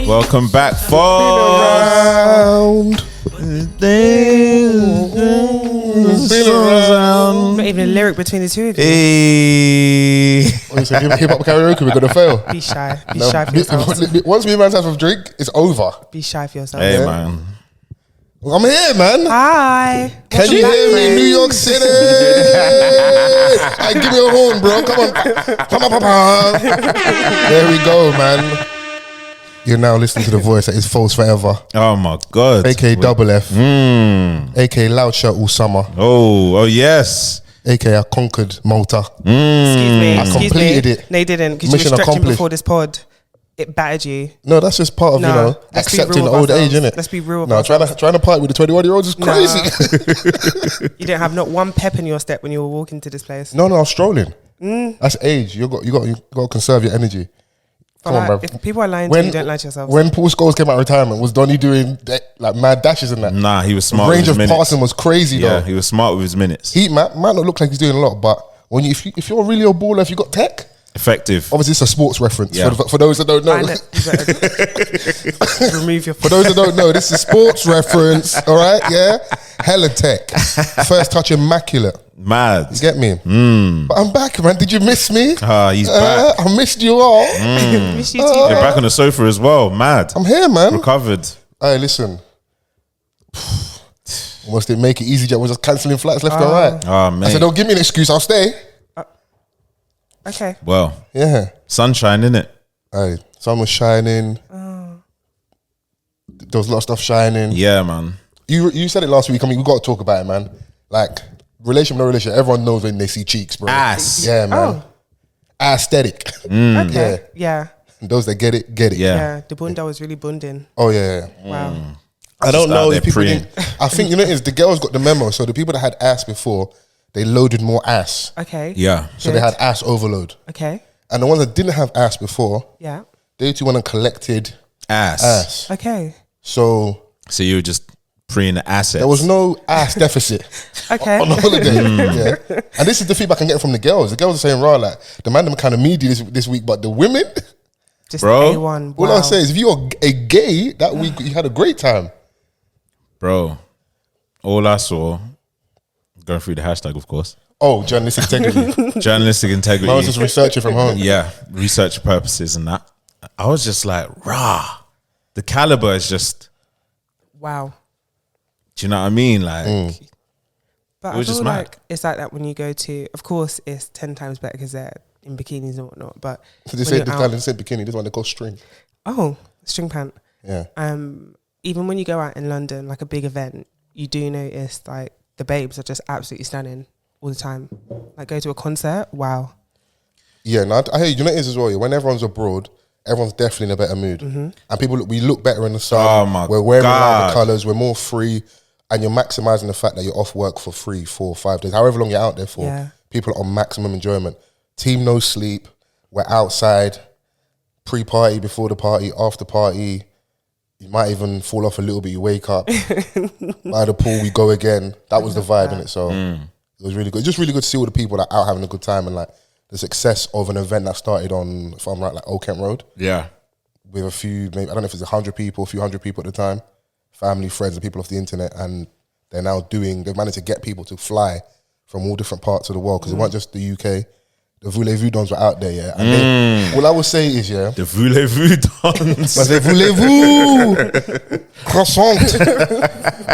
Welcome back, Fols. Not even a lyric between the two of you. Hey. What you say, hip hop karaoke, we're gonna fail. Be shy. Be shy for yourself. Once we man's have a drink, it's over. Be shy for yourself. Hey, Yeah. man. I'm here, man. Hi. Can you hear me, New York City? Hey, give me a horn, bro. Come on. There we go, man. You're now listening to the voice that is Fols Forever, Oh, my God. aka Double F, aka Loud Shirt All Summer, Oh, yes. aka I Conquered Malta. Excuse me. I completed it. No, you didn't. Because you were Mission stretching accomplished. before this pod. It battered you. No, that's just part of, No, you know, let's be accepting real old with age, ourselves. innit? Let's be real with No, trying to party with the 21-year-olds is Nah. crazy. You didn't have not one pep in your step when you were walking to this place. No, I was strolling. That's age. You got to conserve your energy. Come on, Like, bro. if people are lying to you, don't lie to yourself. When Paul Scholes came out of retirement, was Donny doing like mad dashes and that? Nah, he was The smart range with of his minutes. passing was crazy Yeah, though. he was smart with his minutes. He might not look like he's doing a lot, but when if you're really a baller, if you got tech, Effective. obviously it's a sports reference. Yeah. For those that don't know, Find it. You better remove your. for those that don't know, this is sports reference. All right, yeah, hella tech. First touch immaculate. Mad. You get me? But I'm back, man. Did you miss me? He's back. I missed you all. Miss you too. You're back on the sofa as well. Mad. I'm here, man. Recovered. Hey, listen. Almost didn't make it easy. Jet was just cancelling flights left and right. Oh, I man. said, don't give me an excuse. I'll stay. Okay. Well, Yeah. sunshine, innit? Hey, sun was shining. There was a lot of stuff shining. Yeah, man. You said it last week. I mean, we got to talk about it, man. Like, relationship, no relationship. Everyone knows when they see cheeks, bro. Ass. Yeah, man. Aesthetic. Okay. Yeah. Those that get it, get it. Yeah. Yeah. The bunda was really bunding. Oh, yeah. Wow. I don't know out if there people preying. didn't. I think, you know, the girls got the memo. So the people that had ass before, they loaded more ass. Okay. Yeah. So they had ass overload. Okay. And the ones that didn't have ass before, Yeah. they too went and collected Ass. ass. Okay. So So you were just preying the assets. there was no ass deficit Okay. on the holiday. Yeah. And this is the feedback I'm getting from the girls. The girls are saying, raw, like, the man them kind of meaty this week, but the women, Just Bro. A1. all Wow. I say is, if you're a gay, that week you had a great time. Bro, all I saw, going through the hashtag, of course, Oh, journalistic integrity. journalistic I was just integrity. researching from home. Yeah, research purposes and that. I was just like, rah. The caliber is just, Wow. do you know what I mean? Like, But It was I feel just mad. like it's like that when you go to, of course, it's 10 times better because they're in bikinis and whatnot. But So they when say you're this out- guy didn't say bikini, this one they call string. oh, string pant. Yeah. Even when you go out in London, like a big event, you do notice like the babes are just absolutely stunning all the time. Like go to a concert, wow. Yeah, no, I hear you. You know what it is as well. Yeah? When everyone's abroad, everyone's definitely in a better mood, and people we look better in the sun. Oh my we're wearing God. lighter colours. We're more free, and you're maximizing the fact that you're off work for 3, 4, 5 days, however long you're out there for. Yeah. People are on maximum enjoyment. Team no sleep. We're outside, pre-party, before the party, after party. You might even fall off a little bit. You wake up by the pool. We go again. That was the vibe in it. So it was really good. It's just really good to see all the people that are out having a good time and like the success of an event that started on, if I'm right, like Old Kent Road yeah. with a few, maybe I don't know if it's 100 people, a few hundred people at the time, family, friends, and people off the internet, and they've managed to get people to fly from all different parts of the world because it weren't just the UK. The voulez-vous dons were out there, yeah. And all I would say is, yeah, The voulez-vous dance. I say, voulez-vous? Croissant.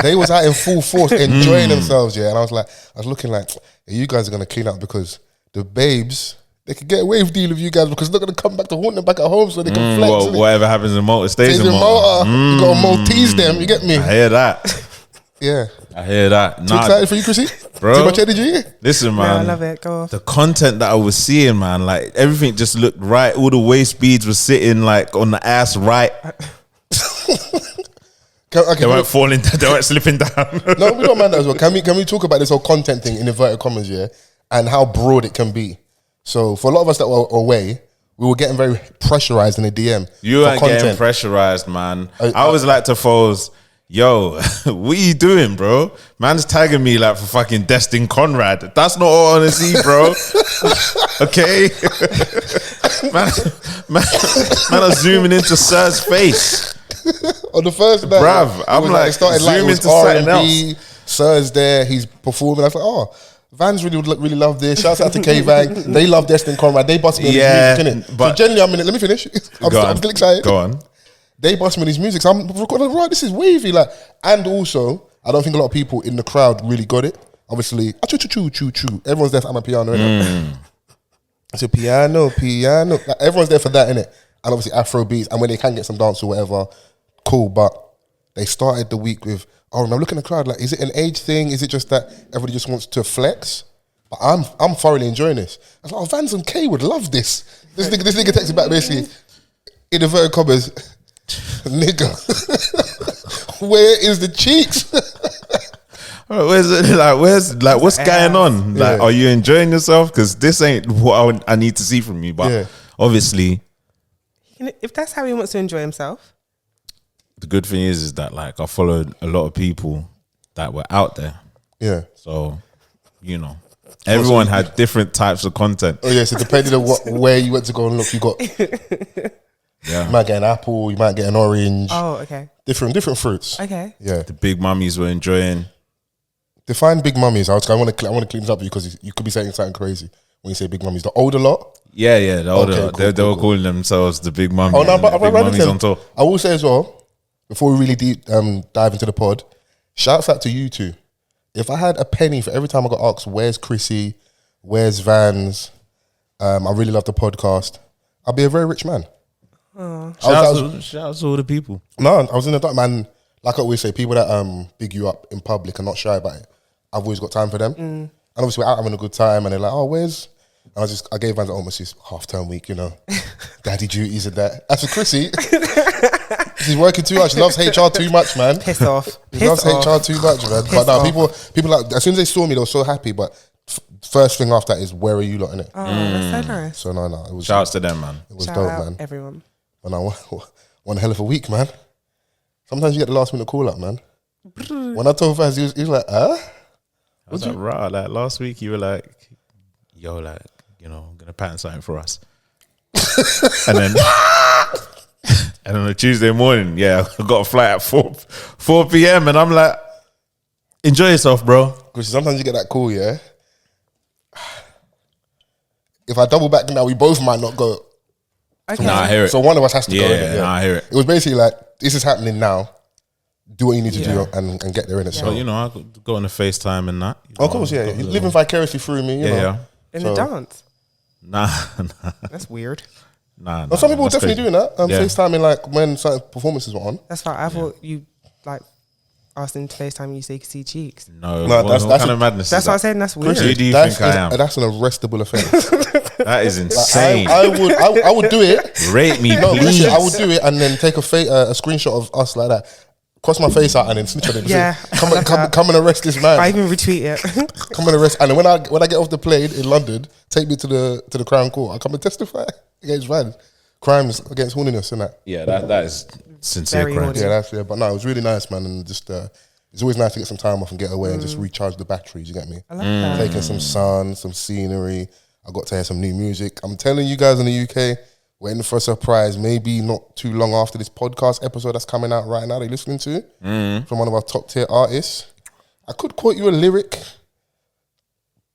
They was out in full force, enjoying themselves, yeah. And I was looking like, you guys are going to clean up because the babes, they could get a wave deal with you guys because they're going to come back to haunt them back at home so they can flex. Well, innit? whatever happens in Malta stays Stays in in Malta. Malta. You got to Maltese them, you get me? I hear that. Yeah. I hear that. Too Nah, excited for you, Chrissy? Bro. Too much energy? listen, No, man. I love it. Go off. The content that I was seeing, man, like everything just looked right. All the waist beads were sitting like on the ass right. Okay, They weren't falling down. They weren't slipping down. no, we don't mind that as well. Can we talk about this whole content thing in inverted commas, yeah, and how broad it can be? So for a lot of us that were away, we were getting very pressurized in the DM. You for ain't getting pressurized, man. I I was like to Fols, yo, what are you doing, bro? Man's tagging me like for fucking Destin Conrad. That's not all honesty, bro. Okay. man are zooming into Sir's face. On the first night, Bruv, I'm like, it started zoom like it was into something R&B. Sir's there, he's performing. I was like, oh, Vans really love this. Shouts out to K-Vang. They love Destin Conrad. They bust me on his music, innit? So generally, let me finish. I'm still excited. Go on. They bust me on his music. So I'm recording, right, this is wavy. Like, and also, I don't think a lot of people in the crowd really got it. Obviously, choo. Everyone's there for my piano, innit? It's a piano. Like, everyone's there for that, innit? And obviously Afro beats. And when they can get some dance or whatever, cool. But they started the week with, I'm looking at the crowd like, is it an age thing? Is it just that everybody just wants to flex? But I'm thoroughly enjoying this. I was like, Vans and K would love this. This nigga texted back basically, in inverted commas, nigga, where is the cheeks? What's going on? Like, are you enjoying yourself? Because this ain't what I need to see from you. But obviously, if that's how he wants to enjoy himself. The good thing is that like I followed a lot of people that were out there. Yeah. So, everyone had different types of content. Oh yeah, so depending on where you went to go and look, you got you might get an apple, you might get an orange. Oh, okay. Different fruits. Okay. Yeah. The big mummies were enjoying. Define big mummies. I want to clean this up because you could be saying something crazy when you say big mummies. The older lot. Yeah, the older lot. They were calling themselves the big mummies. Oh no, but big mummies on top. I will say as well, before we really dive into the pod, shouts out to you two. If I had a penny for every time I got asked, where's Chrissy, where's Vans, I really love the podcast, I'd be a very rich man. Shout out to all the people. No, I was in the dark, man. Like I always say, people that big you up in public and not shy about it, I've always got time for them. And obviously we're out having a good time and they're like, oh, where's... And I gave Vans almost his half-term week, daddy duties and that. As for Chrissy... She's working too much. She loves HR too much, man. Piss off. She loves HR too much, man. But no, people like, as soon as they saw me, they were so happy. But first thing after that is, where are you lot in it? Oh, that's so nice. So no, it was. Shouts to them, man. It was Shout dope, out man. Everyone. And I one hell of a week, man. Sometimes you get the last minute call up, man. When I told Vaz, he was like, huh? I was like, rah, like last week you were like, yo, like, I'm gonna pattern something for us. And then on a Tuesday morning, I got a flight at 4 p.m. and I'm like, enjoy yourself, bro. Because sometimes you get that call, yeah. If I double back now, we both might not go. Okay. Nah, I hear it. So one of us has to go. Yeah, I hear it. It was basically like, this is happening now. Do what you need to do and get there in it. So, I could go on a FaceTime and that. Of course, yeah. You're living vicariously through me, you know. In the dance? Nah. That's weird. Nah, some people were definitely crazy. doing that. FaceTiming like when certain performances were on. That's fine. I thought you like asked him to FaceTime and you say you could see cheeks. No, that's kind of madness. That's what I'm saying. That's weird. Who do you think I am? That's an arrestable offence. That is insane. I would do it. Rate me, No, please. I would do it and then take a screenshot of us like that. Cross my face out and then snitch on it. Yeah, come and arrest this man. I even retweet it. Come and arrest. And then when I get off the plane in London, take me to the Crown Court. I come and testify against Vans. Crimes against horniness and that. Yeah, that is sincere Very crimes. Yeah, but no, it was really nice, man. And just it's always nice to get some time off and get away and just recharge the batteries. You get me? I love that. Taking some sun, some scenery. I got to hear some new music. I'm telling you guys in the UK, we're in for a surprise. Maybe not too long after this podcast episode that's coming out right now. They're listening to from one of our top tier artists. I could quote you a lyric.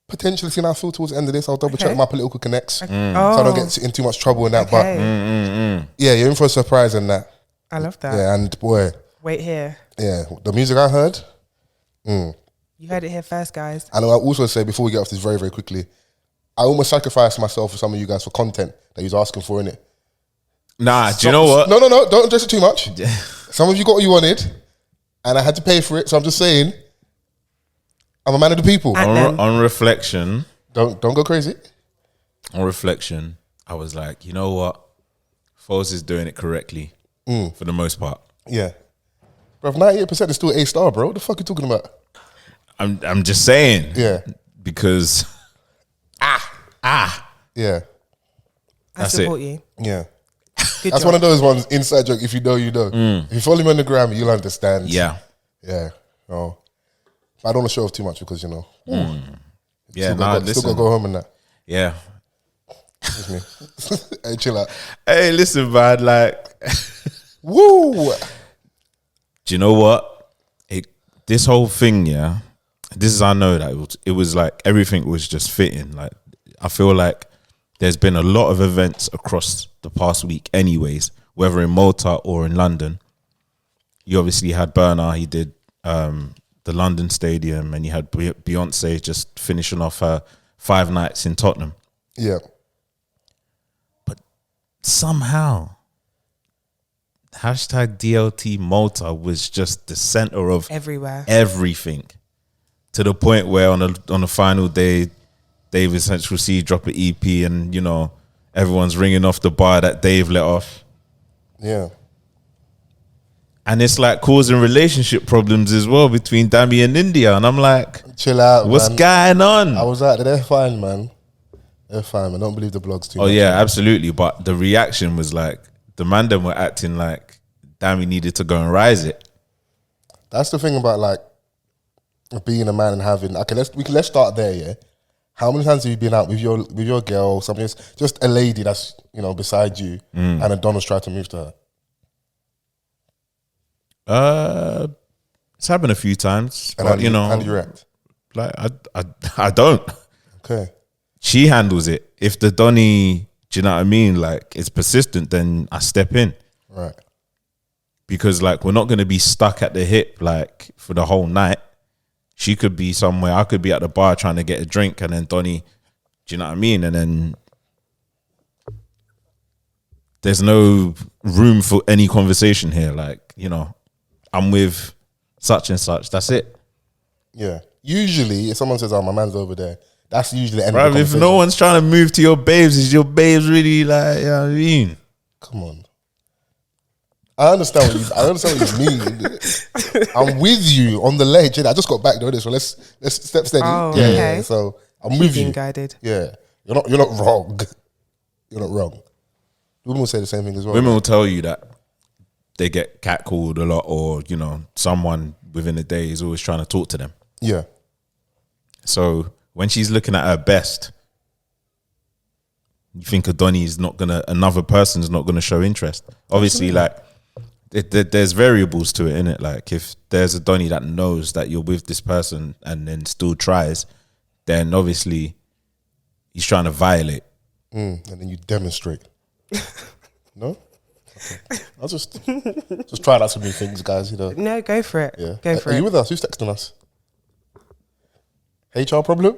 Potentially, seeing how I feel towards the end of this, I'll double check my political connects so I don't get in too much trouble in that. But yeah, you're in for a surprise in that. I love that. Yeah, and boy, wait here. Yeah, the music I heard. You heard it here first, guys. And I'll also say before we get off this very, very quickly, I almost sacrificed myself for some of you guys for content that he was asking for, innit? Nah, do you know what? No, don't address it too much. Some of you got what you wanted, and I had to pay for it. So I'm just saying, I'm a man of the people. On reflection, don't go crazy. On reflection, I was like, you know what? Fols is doing it correctly for the most part. Yeah, bro. 98% is still A-star, bro. What the fuck are you talking about? I'm just saying. Yeah, because yeah. I support you. Yeah. Good That's job. one of those ones, inside joke, if you know, you know. If you follow me on the gram, you'll understand. Yeah. Yeah. Oh. I don't want to show off too much because, you know. Yeah, still got to go home and that. Yeah. Excuse me. Hey, chill out. Hey, listen, man. Like, Woo! do you know what? This whole thing, yeah. This is, I know that it was like everything was just fitting. Like, I feel like there's been a lot of events across the past week, anyways, whether in Malta or in London. You obviously had Burner. He did the London Stadium, and you had Beyonce just finishing off her 5 nights in Tottenham. Yeah. But somehow, hashtag DLT Malta was just the center of Everywhere. everything, to the point where on the final day, Dave and Central C drop an EP, and you know everyone's ringing off the bar that Dave let off. Yeah. And it's like causing relationship problems as well between Dami and India. And I'm like, Chill out, what's man. going on? I was out there. They're fine, man. They're fine, man. Don't believe the blogs too much. Oh, yeah, absolutely. But the reaction was like, the man them were acting like Dami needed to go and rise it. That's the thing about like being a man and having. Okay, let's start there. Yeah. How many times have you been out with your girl, something just a lady that's beside you, and a Donald's tried to move to her? It's happened a few times, And but how do you react? like I don't. Okay. She handles it. If the Donny, do you know what I mean? Like it's persistent, then I step in. Right. Because like we're not gonna be stuck at the hip like for the whole night. She could be somewhere. I could be at the bar trying to get a drink, and then Donny, do you know what I mean? And then there's no room for any conversation here. Like I'm with such and such. That's it. Yeah. Usually, if someone says, "Oh, my man's over there," that's usually the end of the Bro, if conversation. no one's trying to move to your babes, is your babes really like, you know what I mean? Come on. I understand what you mean. I'm with you on the ledge. I just got back though, so let's step steady. Oh, yeah, okay. yeah. So I'm with Being you. guided. Yeah. You're not wrong. You're not wrong. Women will say the same thing as well. Women will tell you that they get catcalled a lot, or someone within a day is always trying to talk to them. Yeah. So when she's looking at her best, you think another person's not gonna show interest. Obviously, like there's variables to it, innit? Like if there's a Donny that knows that you're with this person and then still tries, then obviously he's trying to violate. And then you demonstrate. No? Okay. I'll just try out some new things, guys. No, go for it. Yeah. Go for Are it. you with us? Who's texting us? HR problem?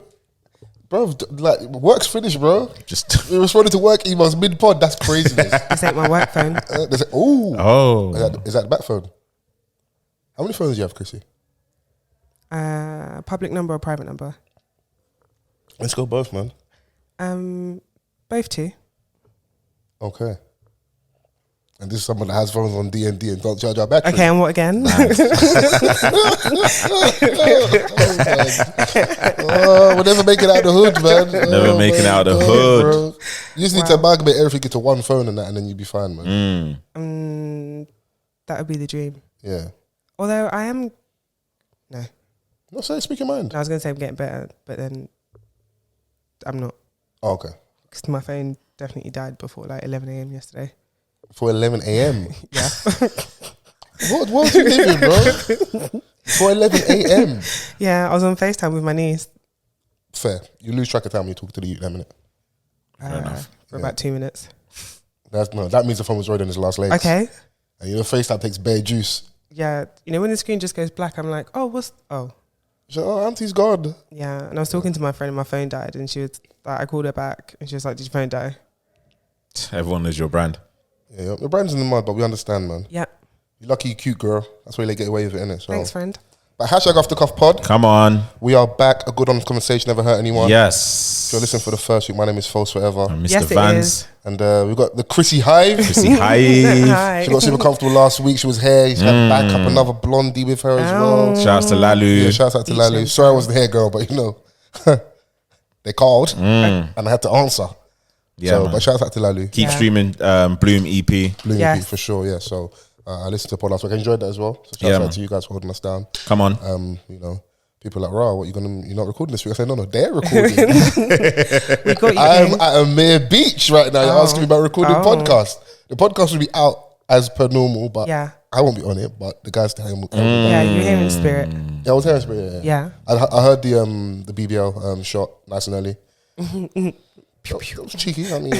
Bro, like work's finished, bro. Just We responded to work emails mid-pod. That's craziness. This ain't my work phone. oh, Is that the back phone? How many phones do you have, Chrissy? Public number or private number? Let's go both, man. Both two. Okay. And this is someone that has phones on D&D and don't charge our battery. Okay, and what again? We're never making it out of the hood, man. Never making it out of the hood. Bro. You just need to amalgamate everything into one phone and then you'll be fine, man. That would be the dream. Yeah. Although I am... No. No, say, speak your mind. I was going to say I'm getting better, but then I'm not. Oh, okay. Because my phone definitely died before like 11 a.m. yesterday. For 11 a.m. Yeah. What was you living, bro? For 11 a.m. Yeah, I was on FaceTime with my niece. Fair. You lose track of time when you talk to the youth in a minute. For about 2 minutes. That means the phone was already on his last legs. Okay. And your FaceTime takes bare juice. Yeah. When the screen just goes black, I'm like, oh, She's like, oh, auntie's gone. yeah. And I was talking to my friend and my phone died, and she was like, I called her back and she was like, did your phone die? everyone knows your brand. Yeah, your brand's in the mud, but we understand, man. Yeah. You're lucky, you cute girl. That's why they get away with it, innit? So. Thanks, friend. But hashtag off the cuff pod. Come on. We are back. A good honest conversation never hurt anyone. Yes. If you're listening for the first week, my name is Fols Forever. And Mr. Yes, it Vans. is. And we've got the Chrissy Hive. Chrissy Hive. Hi. She got super comfortable last week. She was here. She had back up another blondie with her as well. Shouts to Lalu. Yeah, shouts out to Lalu. Sorry I wasn't here, girl, but they called and I had to answer. Yeah, so, man. but shouts out to Lalu. Keep streaming Bloom EP. Bloom Yes. EP for sure, yeah. So I listened to the pod last week. I enjoyed that as well. So Yeah, shouts man. out to you guys for holding us down. Come on. people are like, "Rah, what you're not recording this week?" I said, "No, they're recording. We got you. I'm King. at a mere beach right now. You're asking me about recording podcast. The podcast will be out as per normal, but I won't be on it. But the guys staying. Yeah, you're here in spirit. Yeah, I was here in spirit. Yeah. I heard the BBL shot nice and early. That was cheeky. I mean,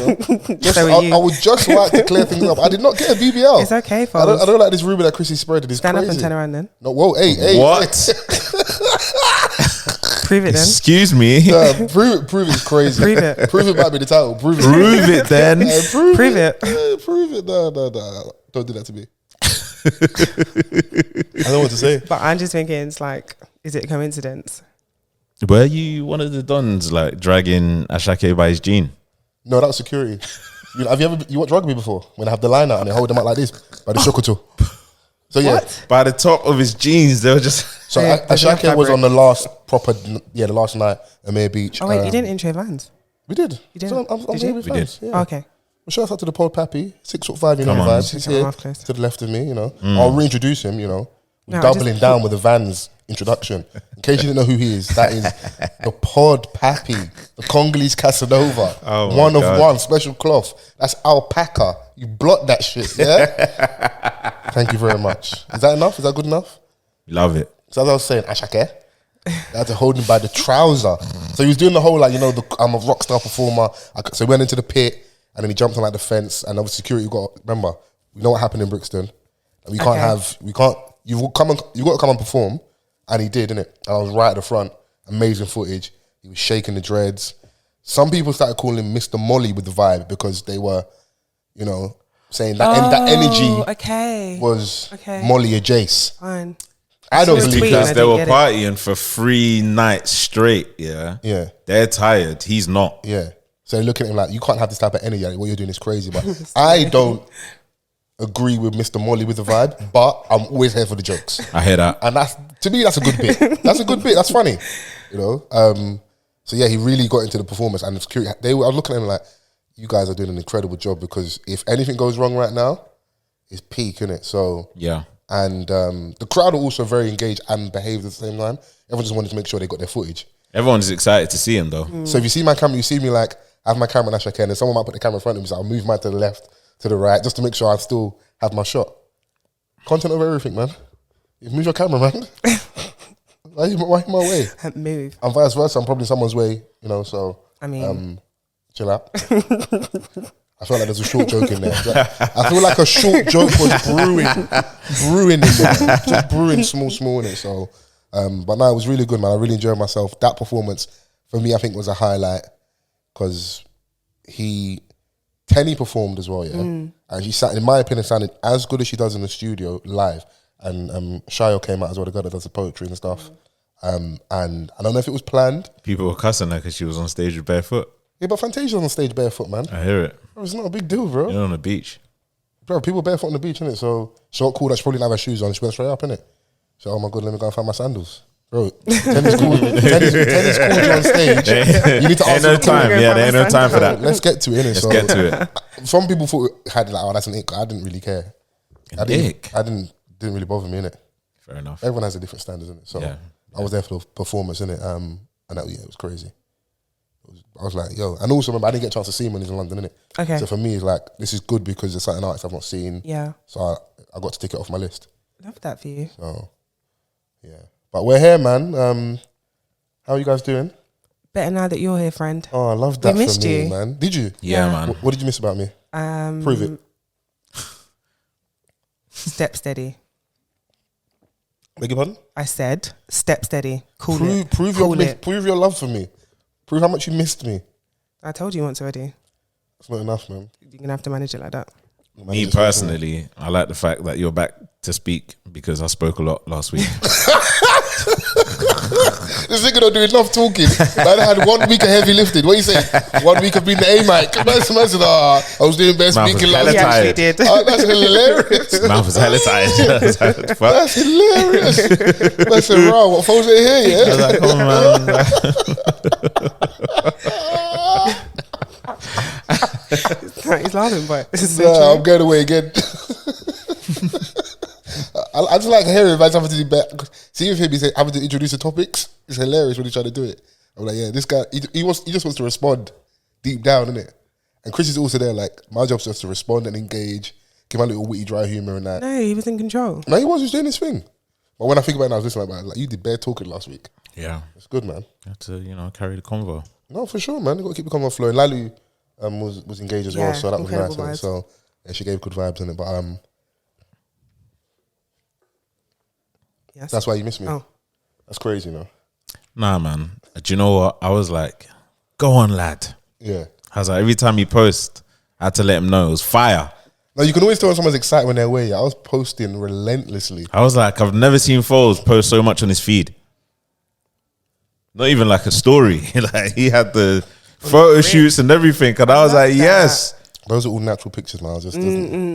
I would just like to clear things up. I did not get a BBL. It's okay, Fols. I don't like this rumor that Chrissy spread. It is Stand crazy. up and turn around then. No, whoa, hey. What? Prove it then. Excuse me. Prove it's crazy. Prove it. Prove it might be the title. Prove it. Prove it then. Prove it. Prove it. No. Don't do that to me. I don't know what to say. But I'm just thinking, it's like, is it a coincidence? Were you one of the dons like dragging Ashake by his jean? No, that was security. Have you watched rugby before? When they have the line out and they hold them out like this by the shokoto. So yeah, by the top of his jeans, they were just. So Ashake was on the last the last night at Amir Beach. Oh wait, you didn't intro Vans. We did. You did. So I'm did here you? with We Vans, did. yeah. Oh, okay. Well, shout out to the pod Pappy, 6'5", Come on. vibes. He's Come on, here half close. to the left of me. I'll reintroduce him. We're No, doubling down with the Vans introduction. In case you didn't know who he is, that is the pod Pappy, the Congolese Casanova, Oh one my of God. one, special cloth. That's alpaca. You blot that shit, yeah. Thank you very much. Is that enough? Is that good enough? Love it. So as I was saying, Ashake, they had to hold him by the trouser. So he was doing the whole I'm a rock star performer. So he went into the pit and then he jumped on like the fence and obviously security remember, we know what happened in Brixton. And you've got to come and perform. And he did, innit? And I was right at the front. Amazing footage. He was shaking the dreads. Some people started calling him Mr. Molly with the vibe because they were, saying that energy was Molly or Jace. Fine. I don't So believe sweet. that. Because they were partying for 3 nights straight, yeah. Yeah. They're tired. He's not. Yeah. So they're looking at him like, you can't have this type of energy. Like, what you're doing is crazy. But I don't agree with Mr. Molly with the vibe, but I'm always here for the jokes. I hear that. And to me, that's a good bit. That's a good bit. That's funny. So yeah, he really got into the performance and the security. I was looking at him like, you guys are doing an incredible job because if anything goes wrong right now, it's peak, innit? So Yeah. and the crowd are also very engaged and behaved at the same time. Everyone just wanted to make sure they got their footage. Everyone's excited to see him though. So if you see my camera, you see me like, I have my camera and Ashake, and then someone might put the camera in front of me, so I'll move mine to the left, to the right, just to make sure I still have my shot. Content over everything, man. You move your camera, man. Why are you my way? Move. And vice versa, I'm probably someone's way, so... I mean... chill out. I felt like there's a short joke in there. I feel like a short joke was brewing in there. Just brewing small in it. So, but no, it was really good, man. I really enjoyed myself. That performance, for me, I think was a highlight because Tenny performed as well, yeah. And she in my opinion, sounded as good as she does in the studio live. And Shayo came out as well, the girl that does the poetry and stuff. And I don't know if it was planned. People were cussing her because she was on stage with barefoot. Yeah, but Fantasia's on stage barefoot, man. I hear it. Bro, it's not a big deal, bro. You're on the beach. Bro, people barefoot on the beach, innit? So she got cool that she probably didn't have her shoes on. She went straight up, innit? So, oh my God, let me go and find my sandals. Bro, tennis called you on stage. You need to Ain't answer no the call. time. Yeah, there ain't no time for that. Let's get to it, innit? Let's get to it. Some people thought it had like, oh, that's an ick. I didn't really care. An ick? I didn't really bother me, innit? Fair enough. Everyone has a different standards, innit? So Yeah. I was there for the performance, innit? And that, yeah, it was crazy. I was like, yo. And also, remember, I didn't get a chance to see him when he was in London, innit? Okay. So for me, it's like, this is good because there's certain artists I've not seen. Yeah. So I got to take it off my list. Love that for you. So, yeah. But we're here, man. How are you guys doing? Better now that you're here, friend. Oh, I love that We missed for me, you. man. Did you? Yeah, Yeah. man. What did you miss about me? Prove it. Step steady. Beg your pardon? I said step steady. Cool it. Prove your love for me. Prove how much you missed me. I told you once already. That's not enough, man. You're going to have to manage it like that. Me personally, I like the fact that you're back to speak because I spoke a lot last week. This nigga don't do enough talking. Man, I had 1 week of heavy lifting. What you say? 1 week of being the A-mic. Man said, I was doing best Mouth speaking was last hella week. He actually tired. did. Oh, that's hilarious. Mouth was hella tired. Fuck. That's hilarious. I said, raw, what Fols ain't here, I yeah? was like, come on, man. He's laughing, but this is so Nah, I'm true. going away again. I just like hearing about having to do better. See if him, he's having to introduce the topics. It's hilarious when he's trying to do it. I'm like, yeah, this guy, he just wants to respond deep down, innit? And Chris is also there, like, my job's just to respond and engage, give my little witty, dry humour and that. No, he was in control. No, he was doing his thing. But when I think about it, I was listening about it, like, you did bare talking last week. Yeah. It's good, man. You have to, carry the convo. No, for sure, man. You got to keep the convo flowing. Lalu was engaged as well, so that was nice. Vibes. So, yeah, she gave good vibes in it. But yes. That's why you missed me. Oh. That's crazy, you know? Nah, man. Do you know what? I was like, go on, lad. Yeah. I was like, every time you post, I had to let him know it was fire. No, you can always tell when someone's excited when they're away. I was posting relentlessly. I was like, I've never seen Fols post so much on his feed. Not even like a story. Like, he had the photo shoots and everything. And I was like, yes. Those are all natural pictures, man. I was just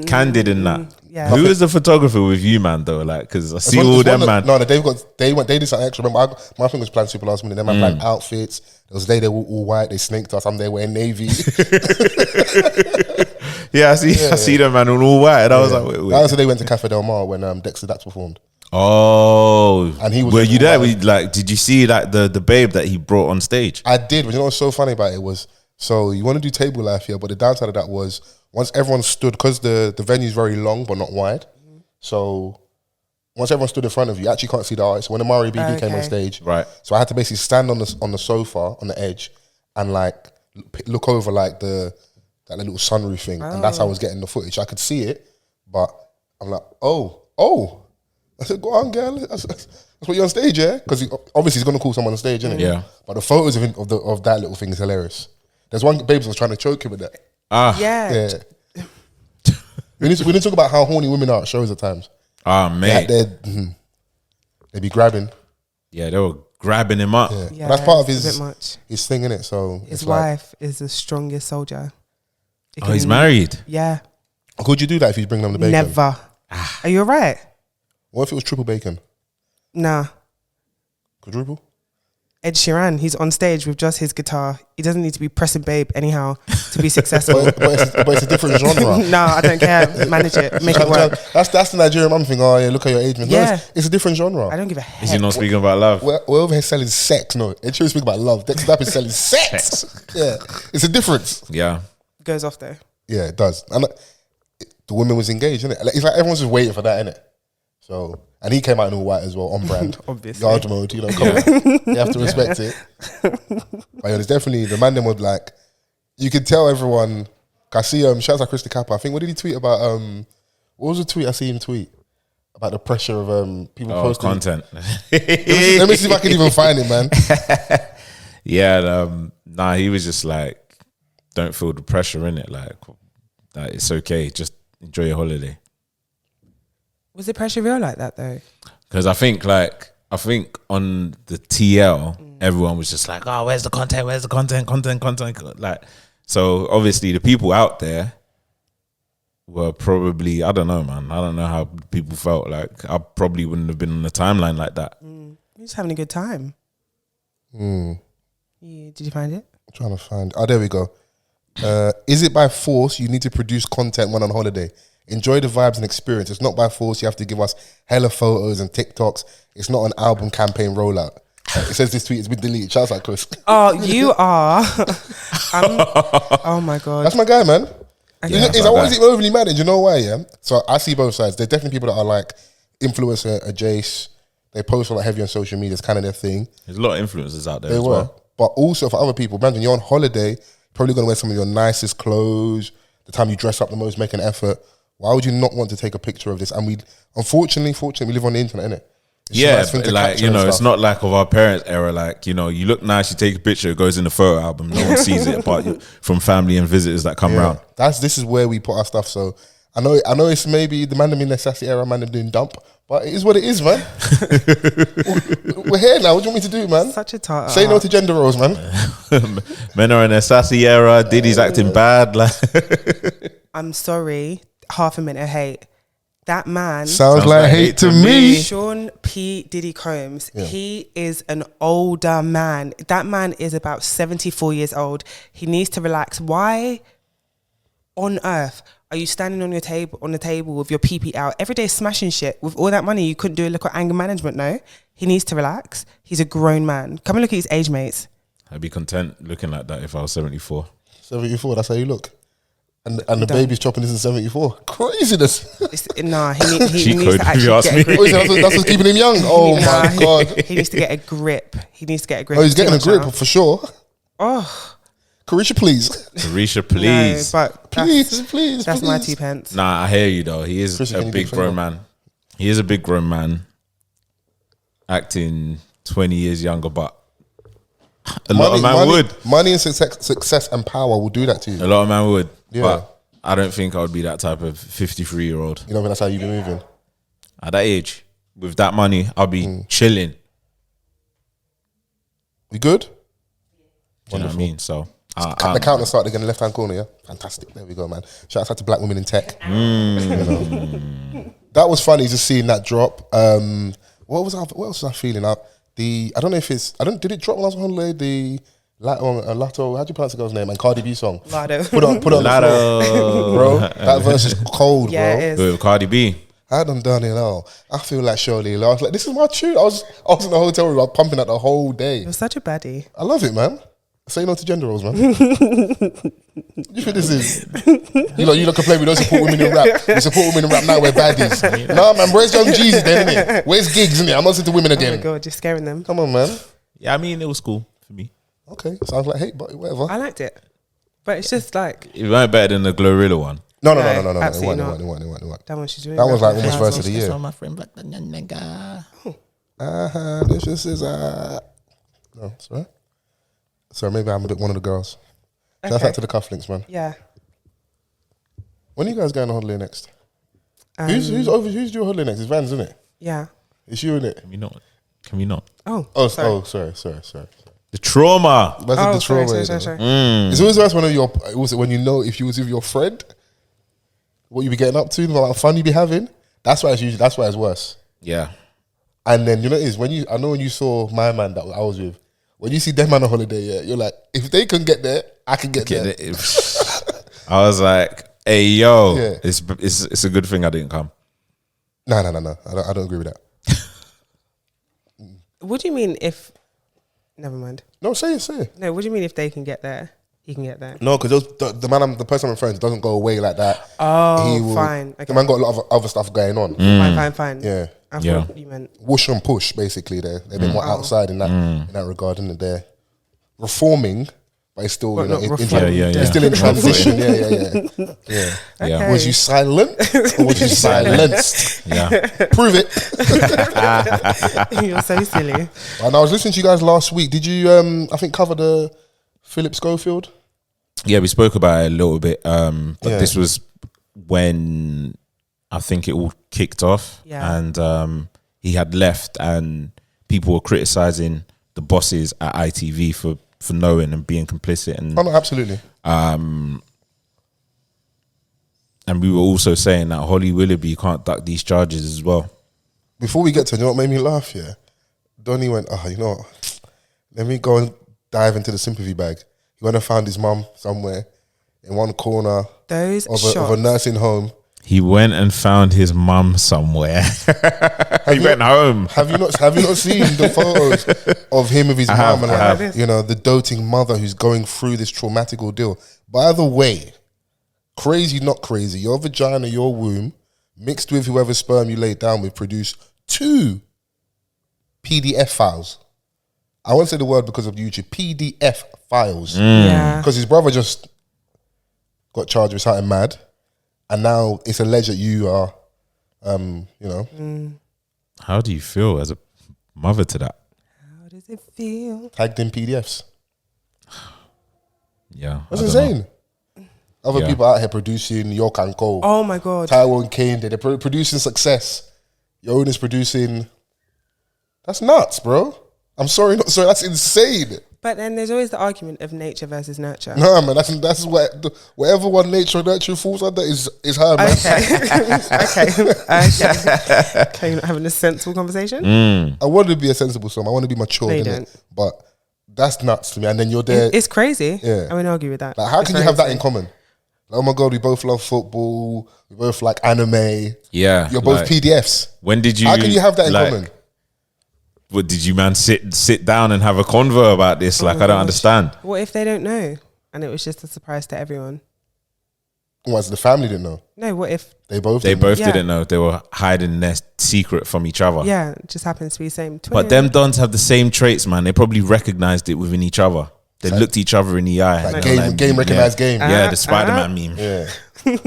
Candid in that. Yeah. Who is the photographer with you, man, though? Like, because I see all them, man. No, they did something extra. Remember, my thing was planned super last minute. Then my planned outfits. There was a day they were all white. They snaked us. I'm there wearing navy. Yeah, I see them, man, all white. And I was like, wait. That was the day we went to Cafe Del Mar when Dexter Dax performed. Oh, and he was. Were you there? Did you see like the babe that he brought on stage? I did, but you know what's so funny about it was, so you want to do table life here, but the downside of that was once everyone stood, because the venue's very long but not wide, so once everyone stood in front of you, you actually can't see the artist. When the Mari BD came on stage, right? So I had to basically stand on the sofa on the edge and like look over like that little sunroof thing, and that's how I was getting the footage. I could see it, but I'm like, oh. I said, go on, girl. That's what you're on stage, yeah? Because obviously he's going to call someone on stage, isn't it? Yeah. But the photos of that little thing is hilarious. There's one babes was trying to choke him with that. Yeah. We need to talk about how horny women are at shows at times. Mate. They'd be grabbing. Yeah, they were grabbing him up. Yeah. But that's part of a bit much. his thing, innit? So his wife is the strongest soldier. He's married? Yeah. Could you do that if you bring them the bacon? Never. Are you alright? What if it was triple bacon? Nah. Quadruple? Ed Sheeran, he's on stage with just his guitar. He doesn't need to be pressing babe anyhow to be successful. but it's a different genre. No, I don't care. Manage it. Make it work. That's the Nigerian mum thing. Oh, yeah, look at your age, man. No, Yeah. it's a different genre. I don't give a heck. Is he not speaking about love? We're over here selling sex. No, Ed Sheeran speaking about love. Dexter Daps is selling sex. Yeah. It's a difference. Yeah. Goes off though. Yeah, it does. And the woman was engaged, innit? It's like everyone's just waiting for that, innit? So, and he came out in all white as well, on brand. Obviously. Yard mode, you know, come on. You have to respect it. But yeah, it's definitely, the man them would like, you could tell everyone, I see, shouts out Chris the Kappa. I think, what did he tweet about, what was the tweet I see him tweet? About the pressure of people posting. Content. Let me see if I can even find it, man. Yeah, nah, he was just like, don't feel the pressure in it. Like it's okay. Just enjoy your holiday. Was the pressure real like that though? Because I think on the TL, everyone was just like, oh, where's the content? Where's the content? Content. Like, so obviously the people out there were probably, I don't know, man. I don't know how people felt. Like, I probably wouldn't have been on the timeline like that. You're just having a good time. Yeah, did you find it? I'm trying to find. Oh, there we go. Is it by force you need to produce content when on holiday? Enjoy the vibes and experience. It's not by force you have to give us hella photos and TikToks. It's not an album campaign rollout. It says this tweet has been deleted. Shouts out Chris. Oh, you are. Oh my God. That's my guy, man. Yeah, I always overly managed. You know why, yeah? So I see both sides. There's definitely people that are like influencer, Jace. They post a lot heavy on social media. It's kind of their thing. There's a lot of influencers out there They as were. well. But also for other people, imagine you're on holiday, probably going to wear some of your nicest clothes, the time you dress up the most, make an effort. Why would you not want to take a picture of this? And we, unfortunately, we live on the internet, innit? Yeah, like, you know, it's not like of our parents' era. Like, you know, you look nice, you take a picture, it goes in the photo album. No one sees it apart from family and visitors that come around. This is where we put our stuff. So I know it's maybe the man them in the sassy era, man them doing dump, but it is what it is, man. We're here now. What do you want me to do, man? Such a tartar. Say no to gender roles, man. Men are in their sassy era. Diddy's acting bad. Like, I'm sorry. Half a minute of hate. That man sounds like hate to me. Sean P. Diddy Combs. Yeah. He is an older man. That man is about 74 years old. He needs to relax. Why on earth Are you standing on the table with your pee out every day, smashing shit? With all that money, you couldn't do a little anger management. No, he needs to relax. He's a grown man. Come and look at his age mates. I'd be content looking like that if I was 74. 74, that's how you look. And the baby's chopping this in 74. Craziness. He needs to actually get a grip. That's what's keeping him young. Oh my God. He needs to get a grip. Oh, he's getting a grip for sure. Oh. Carisha, please. Carisha, please. No, but please. That's my 2 pence. Nah, I hear you though. He is Carisha, a big grown man. He is a big grown man. Acting 20 years younger, but a lot of men would. Money and success and power will do that to you. A lot of men would. Yeah. But I don't think I would be that type of 53-year-old. You know, that's how you be moving. At that age, with that money, I'll be chilling. You good? Do you know what I mean? So the counter started again in the left hand corner, yeah? Fantastic. There we go, man. Shout out to black women in tech. You know. That was funny just seeing that drop. What else was I feeling? I don't know if it's did it drop when I was on holiday? The Lato, how do you pronounce the girl's name? And Cardi B song. Lado. Put on Lato. Bro, that verse is cold, yeah, bro. It is. with Cardi B. I done it all. I feel like Shirley. I was like, this is my tune. I was in the hotel room. I was pumping that the whole day. You're such a baddie. I love it, man. Say no to gender roles, man. You think this is? You lot complain we don't support women in rap. We support women in rap now. We're baddies. Nah, man. Where's Young Jeezy then? Innit? Where's Gigs? Innit? I'm not into women again. Oh my God, you're scaring them. Come on, man. Yeah, I mean, it was cool for me. Okay, sounds like hate, but whatever. I liked it, but it's just like It weren't better than the Glorilla one. No. absolutely It not. wasn't. That one she's doing. That was like right almost now. verse of the year. my friend, but the nigga. This just is no, sorry. Sorry, maybe I'm one of the girls. Shout out to the cufflinks, man. Yeah. When are you guys going on holiday next? Who's your holiday next? It's Vans, isn't it? Yeah. It's you, isn't it? Can we not? Sorry. The trauma. That's the trauma. Sorry. It's always worse when you know if you was with your friend, what you be getting up to, the amount of fun you be having. That's why it's worse. Yeah. And then you know it is when you saw my man that I was with, when you see them on a holiday, yeah, you're like, if they can get there, I can get there. I was like, hey yo, Yeah. it's a good thing I didn't come. No. I don't agree with that. What do you mean if? Never mind. No, say it. No, what do you mean if they can get there, he can get there? No, because the person I'm friends doesn't go away like that. Oh, fine. Okay. The man got a lot of other stuff going on. Fine. Yeah. I thought you meant Whoosh and push, basically. They're a bit more outside in that regard, and they're reforming, but it's still But not it's reformed. still in transition. Yeah. Okay. Was you silent or was you silenced? Yeah. Prove it. You're so silly. And I was listening to you guys last week. Did you I think cover the Philip Schofield? Yeah, we spoke about it a little bit. But Yeah. this was when I think it all kicked off. Yeah. And he had left and people were criticizing the bosses at ITV for knowing and being complicit. And Oh, no, absolutely. and we were also saying that Holly Willoughby can't duck these charges as well. Before we get to, you know what made me laugh, yeah? Donnie went, you know what? Let me go and dive into the sympathy bag. He went and found his mum somewhere in one corner Those of shots. a nursing home. He went and found his mum somewhere. He went home. Have you not seen the photos of him with his mum and I have. like, you know, the doting mother who's going through this traumatic ordeal? By the way, crazy, not crazy, your vagina, your womb, mixed with whoever sperm you laid down with, produce 2 PDF files. I won't say the word because of YouTube. PDF files. Yeah. Because his brother just got charged with something mad. And now it's alleged that you are, you know. How do you feel as a mother to that? How does it feel? Tagged in PDFs. Yeah. That's I don't know. insane. Other Yeah. people out here producing York and Cole, Oh my God. Taiwan Kane, they're producing success. Your own is producing. That's nuts, bro. I'm sorry, not sorry. That's insane. But then there's always the argument of nature versus nurture. No, man. That's what whatever one nature or nurture falls under is her, man. Okay. Okay, you're not having a sensible conversation? I want to be a sensible son. I want to be mature, No, you innit? don't. But that's nuts to me. And then you're there. It's crazy. Yeah. I wouldn't argue with that. Like, how It's can you very have that in insane. common? Like, oh my God, we both love football. We both like anime. Yeah. You're both like, PDFs. When did you? How can you have that in like, common? What did you, man, sit down and have a convo about this? Like, I don't understand. What if they don't know and it was just a surprise to everyone? What, the family didn't know? No, what if? They both Yeah. didn't know. They were hiding their secret from each other. Yeah, it just happens to be the same twin. But them dons have the same traits, man. They probably recognized it within each other. They looked each other in the eye. Like you know, game recognized game. Yeah, the Spider-Man meme. Yeah. Too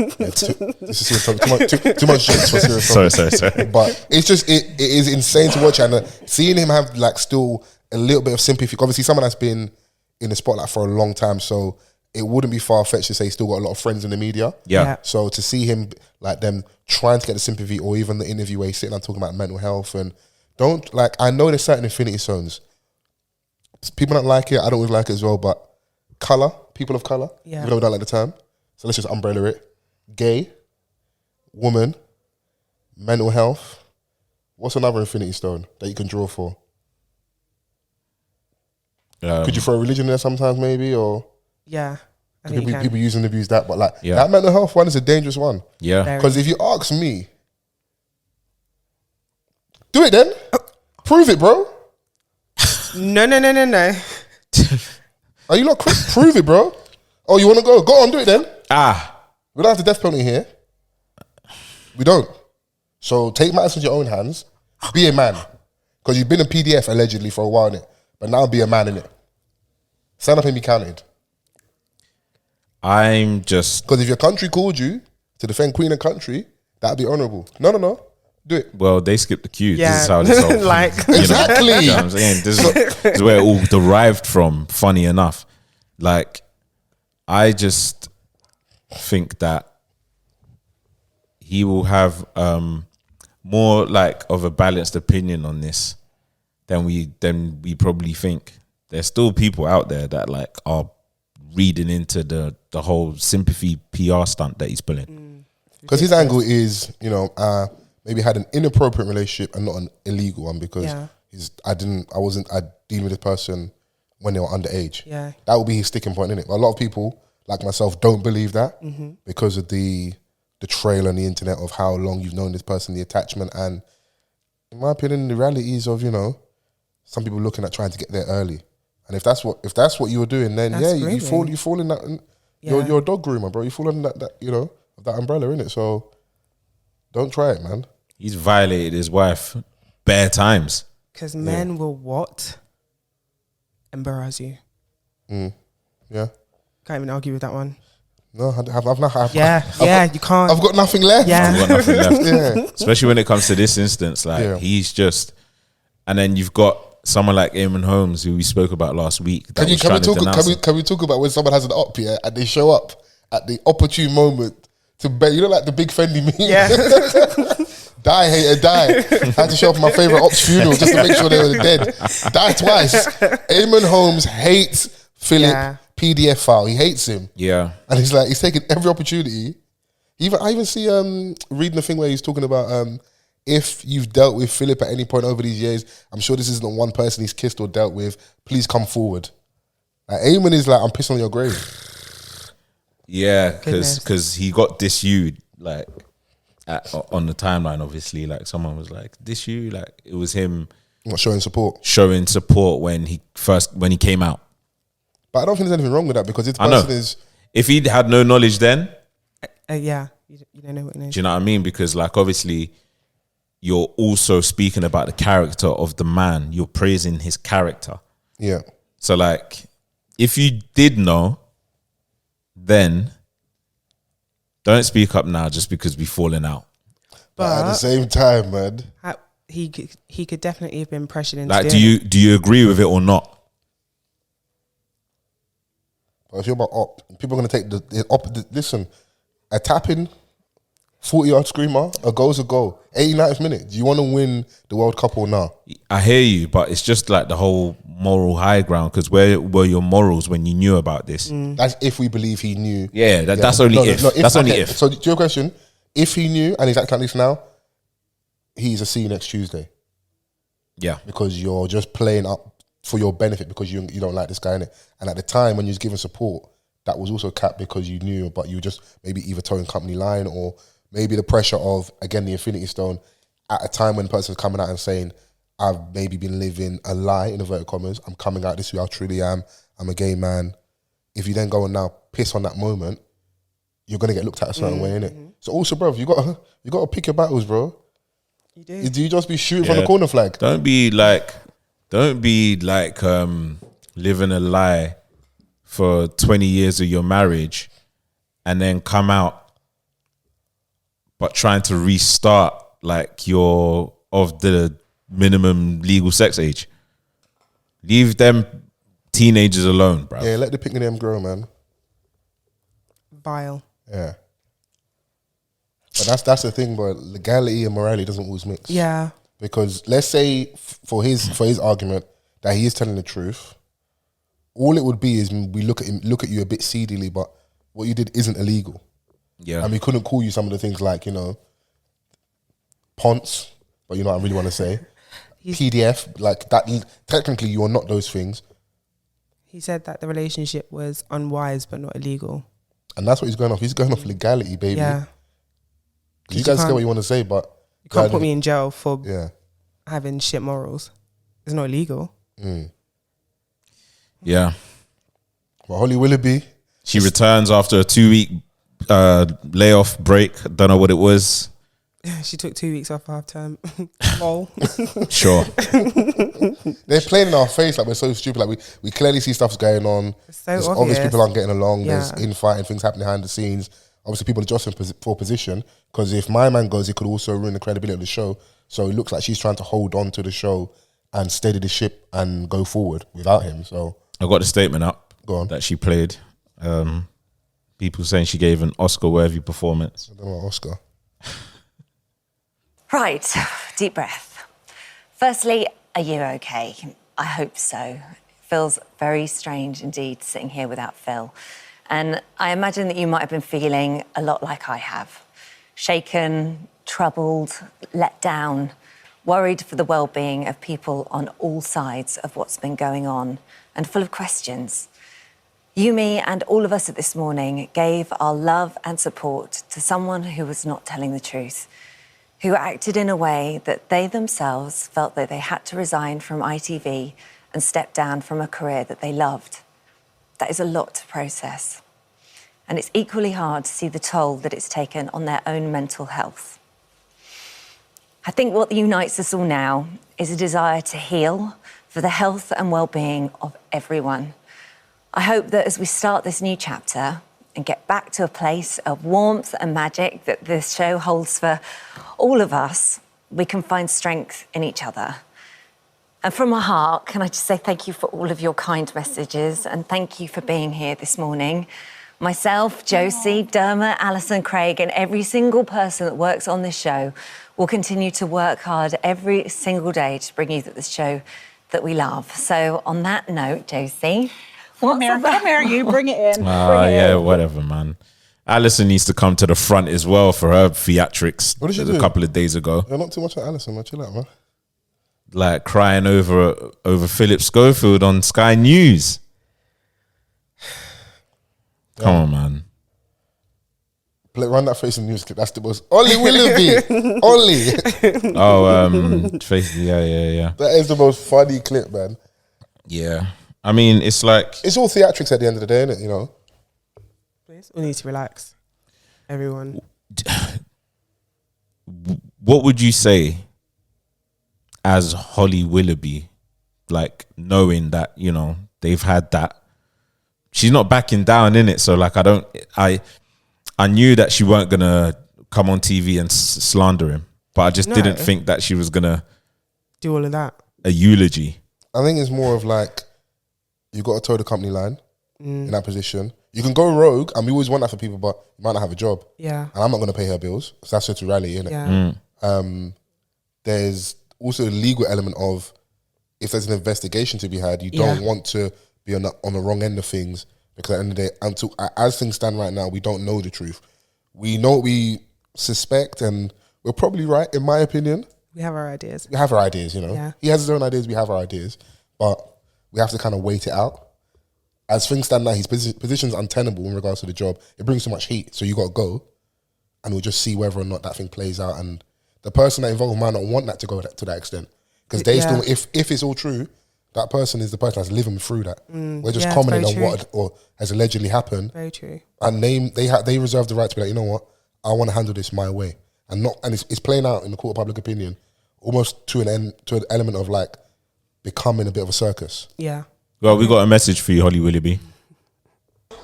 much jokes for serious. Sorry. But it's just it is insane to watch, and seeing him have like still a little bit of sympathy. Obviously, someone that's been in the spotlight for a long time, so it wouldn't be far fetched to say he's still got a lot of friends in the media. Yeah. So to see him like them trying to get the sympathy, or even the interview where he's sitting and talking about mental health, and don't like, I know there's certain infinity zones. People don't like it. I don't always like it as well. But color, people of color, even though we don't like the term, so let's just umbrella it. Gay, woman, mental health. What's another infinity stone that you can draw for? Could you throw religion in there sometimes, maybe, or Yeah. I think people use and abuse that, but like Yeah. that mental health one is a dangerous one. Yeah. Very. Because if you ask me, do it then. Prove it, bro. No. Are you not quick? Prove it, bro. Oh, you want to go? Go on, do it then. We don't have the death penalty here. We don't. So take matters into your own hands. Be a man. Because you've been a PDF allegedly for a while, innit? But now be a man, innit? Stand up and be counted. I'm just... Because if your country called you to defend Queen and country, that'd be honourable. No. Do it. Well, they skipped the queue. Yeah. This is how this all... Like... Exactly. You know what I'm saying? This is where it all derived from, funny enough. Like, I just think that he will have more like of a balanced opinion on this than we probably think. There's still people out there that like are reading into the whole sympathy PR stunt that he's pulling. Because his angle is, you know, maybe had an inappropriate relationship and not an illegal one, because I wasn't dealing with this person when they were underage. Yeah. That would be his sticking point, innit? A lot of people, like myself, don't believe that because of the trail on the internet of how long you've known this person, the attachment, and in my opinion, the reality is of, you know, some people looking at trying to get there early. And if that's what you were doing, then you fall in that. You're a dog groomer, bro. You fall under that you know, that umbrella, innit? So don't try it, man. He's violated his wife bare times. Because men will what? Embarrass you. Yeah. Can't even argue with that one. No, I've not. You can't. I've got nothing left. Yeah. I've got nothing left. Yeah. Especially when it comes to this instance, like he's just, and then you've got someone like Eamon Holmes, who we spoke about last week. Can we talk about when someone has an op here and they show up at the opportune moment to bet? You know, like the big Fendi meme. Yeah. Die, hater, die. I had to show up at my favorite op's funeral just to make sure they were dead. Die twice. Eamon Holmes hates Philip PDF file. He hates him. Yeah. And he's like, he's taking every opportunity. I even see reading the thing where he's talking about if you've dealt with Philip at any point over these years, I'm sure this isn't the one person he's kissed or dealt with. Please come forward. Like, Eamon is like, I'm pissing on your grave. Yeah, because he got disused like on the timeline. Obviously, like someone was like, "This you?" Like it was him not showing support. Showing support when he came out. But I don't think there's anything wrong with that, because this person is. If he had no knowledge then, you don't know what it is. do you know what I mean? Because like obviously, you're also speaking about the character of the man. You're praising his character. Yeah. So like, if you did know, then don't speak up now just because we're falling out. But at the same time, man, he could definitely have been pressured into. Like, do you agree with it or not? But if you're about op, people are gonna take the op. Listen, a tapping 40-yard screamer, a goal's a goal. 89th minute. Do you want to win the World Cup or not? I hear you, but it's just like the whole moral high ground. Because where were your morals when you knew about this? That's if we believe he knew. Yeah, that's only if. That's only if. So to your question, if he knew and he's acting like this now, he's a see you next Tuesday. Yeah. Because you're just playing up for your benefit because you don't like this guy, innit? And at the time when you was giving support, that was also capped because you knew, but you were just maybe either towing company line or maybe the pressure of, again, the Infinity Stone at a time when the person's coming out and saying, I've maybe been living a lie, in inverted commas, I'm coming out, this is who I truly am, I'm a gay man. If you then go and now piss on that moment, you're going to get looked at a certain way, innit? So also, bro, you got to pick your battles, bro. You do. Do you just be shooting from the corner flag? Don't be like living a lie for 20 years of your marriage and then come out but trying to restart like you're of the minimum legal sex age. Leave them teenagers alone, bro. Yeah, let the picnic them grow, man. Vile. Yeah. But that's the thing, bro. Legality and morality doesn't always mix. Yeah. Because let's say for his argument that he is telling the truth, all it would be is we look at you a bit seedily, but what you did isn't illegal. Yeah. And we couldn't call you some of the things like, you know, ponce, but you know what I really want to say. PDF, like that. Technically, you are not those things. He said that the relationship was unwise but not illegal. And that's what he's going off. He's going off legality, baby. Yeah. You guys get what you want to say, but you can't put me in jail for yeah, having shit morals. It's not illegal. Yeah. But Holly Willoughby, she returns after a 2-week layoff break. Don't know what it was. She took 2 weeks off half term. Lol. Sure. They're playing in our face like we're so stupid. Like we clearly see stuff's going on. It's so obvious. Obvious people aren't getting along. Yeah. There's infighting, things happening behind the scenes. Obviously, people adjusting for position because if my man goes, it could also ruin the credibility of the show. So it looks like she's trying to hold on to the show and steady the ship and go forward without him. So I got the statement up. Go on. That she played. People saying she gave an Oscar-worthy performance. I don't know, Oscar. Right, deep breath. Firstly, are you okay? I hope so. It feels very strange indeed sitting here without Phil. And I imagine that you might have been feeling a lot like I have. Shaken, troubled, let down, worried for the well-being of people on all sides of what's been going on, and full of questions. Yumi and all of us at This Morning gave our love and support to someone who was not telling the truth, who acted in a way that they themselves felt that they had to resign from ITV and step down from a career that they loved. That is a lot to process. And it's equally hard to see the toll that it's taken on their own mental health. I think what unites us all now is a desire to heal for the health and well-being of everyone. I hope that as we start this new chapter and get back to a place of warmth and magic that this show holds for all of us, we can find strength in each other. And from my heart, can I just say thank you for all of your kind messages and thank you for being here this morning. Myself, Josie, Dermot, Alison, Craig, and every single person that works on this show will continue to work hard every single day to bring you this show that we love. So on that note, Josie, Come here, you bring it in. Yeah, whatever, man. Alison needs to come to the front as well for her theatrics. What did she do? A couple of days ago? You're not too much at Alison, man. Chill out, man. Like crying over Philip Schofield on Sky News. Come on, man. Run that face in the news clip. That's the most. Ollie Willoughby. Ollie. Oh, face. Yeah. That is the most funny clip, man. Yeah. I mean, it's like... It's all theatrics at the end of the day, isn't it? You know? Please, we need to relax. Everyone. What would you say as Holly Willoughby, like knowing that, you know, they've had that? She's not backing down in it. So like, I knew that she weren't going to come on TV and slander him, but I just didn't think that she was going to do all of that. A eulogy. I think it's more of like, you got to toe the company line in that position. You can go rogue, and we always want that for people, but you might not have a job. Yeah. And I'm not going to pay her bills. So that's her to rally, isn't it? Yeah. There's also the legal element of if there's an investigation to be had, you don't want to be on the wrong end of things, because at the end of the day, as things stand right now, we don't know the truth. We know what we suspect, and we're probably right, in my opinion. We have our ideas. We have our ideas, you know. Yeah. He has his own ideas, we have our ideas. But we have to kind of wait it out. as things stand now, his position's untenable in regards to the job. It brings too much heat, so you got to go, and we'll just see whether or not that thing plays out. And the person that involved might not want that to go to that extent, because they still, if it's all true, that person is the person that's living through that. We're just commenting on what has allegedly happened. Very true. And they reserve the right to be like, you know what, I want to handle this my way, and it's playing out in the court of public opinion, almost to an element of like becoming a bit of a circus. Yeah. Well, we got a message for you, Holly Willoughby.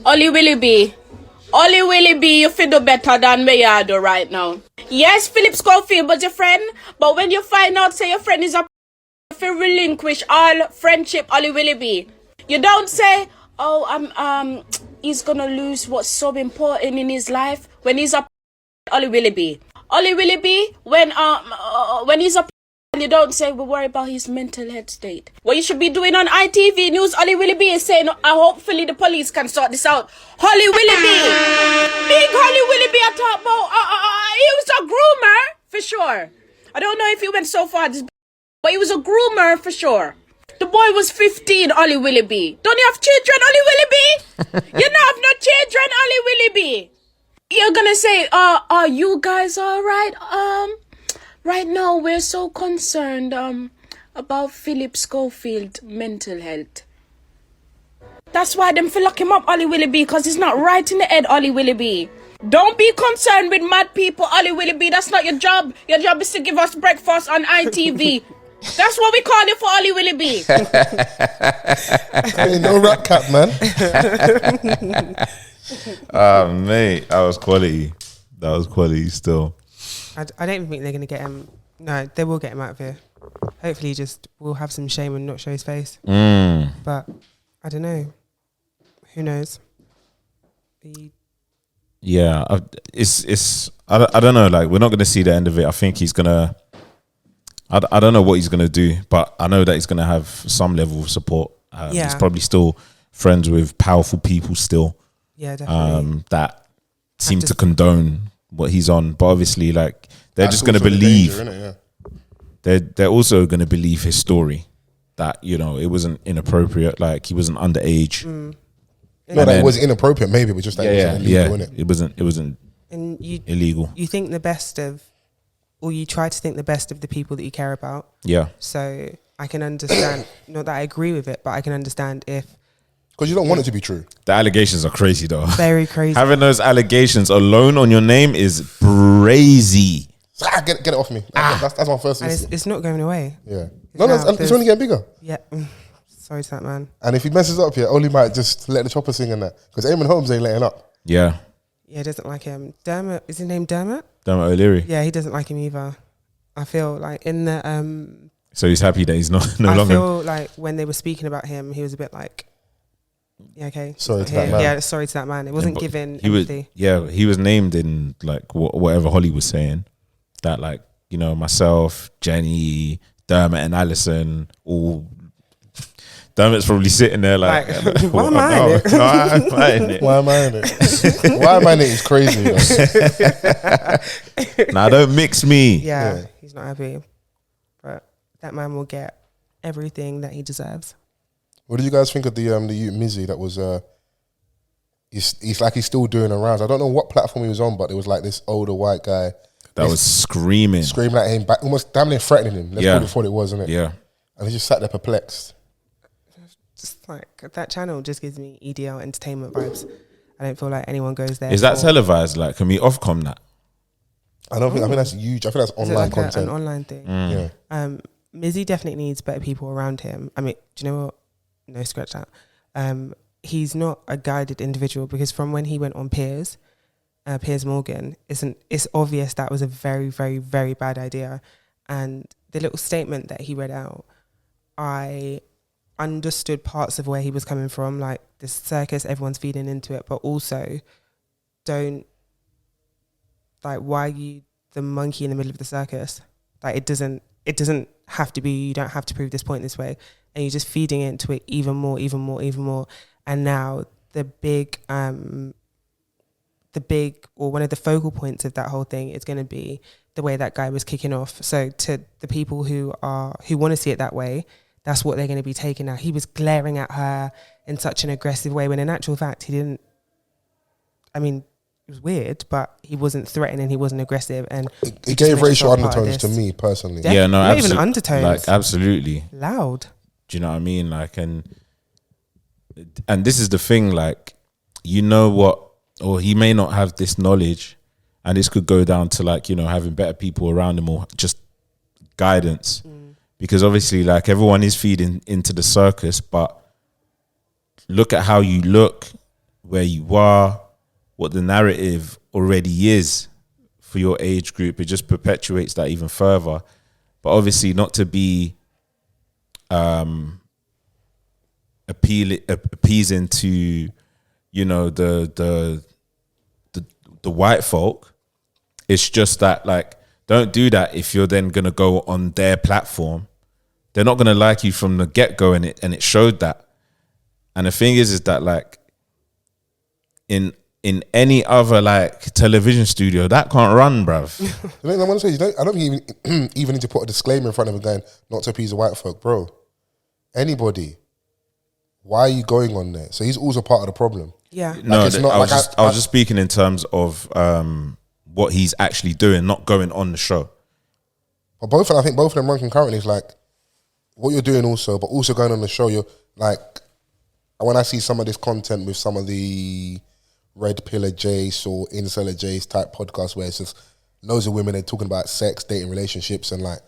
Holly Willoughby, you feel do better than me I do right now. Yes, Philip Schofield, but your friend. But when you find out, say your friend is a feel relinquish all friendship, Holly Willoughby. You don't say, oh, he's gonna lose what's so important in his life when he's a Holly Willoughby. Holly Willoughby, when he's a you don't say we worry about his mental health state. What you should be doing on ITV News, Holly Willoughby is saying, hopefully the police can sort this out. Holly Willoughby, big Holly Willoughby, I talk about, he was a groomer, for sure. I don't know if he went so far, but he was a groomer, for sure. The boy was 15, Holly Willoughby. Don't you have children, Holly Willoughby? You don't have no children, Holly Willoughby. You're gonna say, are you guys all right? Right now, we're so concerned about Philip Schofield mental health. That's why them feel lock him up, Holly Willoughby, because he's not right in the head, Holly Willoughby. Don't be concerned with mad people, Holly Willoughby. That's not your job. Your job is to give us breakfast on ITV. That's what we call you for, Holly Willoughby. Hey, no rap cap, man. Mate, that was quality. That was quality still. I don't even think they're going to get him. No, they will get him out of here. Hopefully he just will have some shame and not show his face. But I don't know. Who knows? Yeah, it's I don't know, like we're not going to see the end of it. I think he's going to, I don't know what he's going to do, but I know that he's going to have some level of support. He's probably still friends with powerful people still. Yeah, definitely. That seem to condone what he's on, but obviously, like they're just going to believe. Danger, yeah. They're also going to believe his story that it wasn't inappropriate, like he wasn't underage. No, that it was inappropriate, maybe, but just that it wasn't illegal, innit? It wasn't illegal. You think the best of, or you try to think the best of the people that you care about. Yeah. So I can understand, not that I agree with it, but I can understand if. Because you don't want it to be true. The allegations are crazy, though. Very crazy. Having those allegations alone on your name is crazy. Get it off me. That's my first and instinct. it's not going away. Yeah. It's only getting bigger. Yeah. Sorry to that, man. And if he messes up here, Oli might just let the chopper sing in that. Because Eamon Holmes ain't letting up. Yeah. Yeah, he doesn't like him. Dermot, is his name Dermot? Dermot O'Leary. Yeah, he doesn't like him either. I feel like in the... So he's happy that he's no longer... I feel like when they were speaking about him, he was a bit like... Yeah, okay. Sorry to that man. Yeah, sorry to that man. It wasn't given empathy. He was named in like whatever Holly was saying. That like, myself, Jenny, Dermot and Alison, all... Dermot's probably sitting there like... why am I in it? No, why am I in it? Why am I in it? Why am I in it is crazy. Nah, don't mix me. Yeah, he's not happy. But that man will get everything that he deserves. What did you guys think of the youth Mizzy that was he's still doing the rounds? I don't know what platform he was on, but there was like this older white guy that was screaming at him, back, almost damn near threatening him. Let's put it for what it was, isn't it? Yeah. And he just sat there perplexed. Just like that channel just gives me EDL entertainment vibes. I don't feel like anyone goes there. Is that televised? Like, can we Ofcom that? I think that's huge. I think that's online like content. An online thing. Yeah. Mizzy definitely needs better people around him. I mean, do you know what? No, scratch that. He's not a guided individual, because from when he went on Piers Morgan, it's obvious that was a very, very, very bad idea. And the little statement that he read out, I understood parts of where he was coming from, like this circus, everyone's feeding into it, but also why are you the monkey in the middle of the circus? Like it doesn't have to be, you don't have to prove this point this way. And you're just feeding into it even more. And now the big, or one of the focal points of that whole thing is going to be the way that guy was kicking off. So to the people who want to see it that way, that's what they're going to be taking now. He was glaring at her in such an aggressive way when in actual fact he didn't. I mean, it was weird, but he wasn't threatening, he wasn't aggressive, and it gave racial undertones to me personally. Yeah, no, not even undertones. Like absolutely loud. Do you know what I mean? Like, and this is the thing, like, you know what, or he may not have this knowledge, and this could go down to like, you know, having better people around him or just guidance, because obviously like everyone is feeding into the circus, but look at how you look, where you are, what the narrative already is for your age group. It just perpetuates that even further. But obviously not to be appeasing to, you know, the white folk. It's just that, like, don't do that if you're then gonna go on their platform. They're not gonna like you from the get-go, and it showed that. And the thing is that, like, in any other like television studio, that can't run, bruv. You know, I want to say, I don't even need to put a disclaimer in front of him going, not to appease the white folk, bro. Anybody, why are you going on there? So he's also part of the problem. Yeah. Like, No, it's not I was like just speaking in terms of what he's actually doing, not going on the show. But I think both of them run concurrently. It's like what you're doing also, but also going on the show. You're like, when I see some of this content with some of the Red Pillar Jace or Insular Jace type podcasts where it's just loads of women are talking about sex, dating, relationships, and like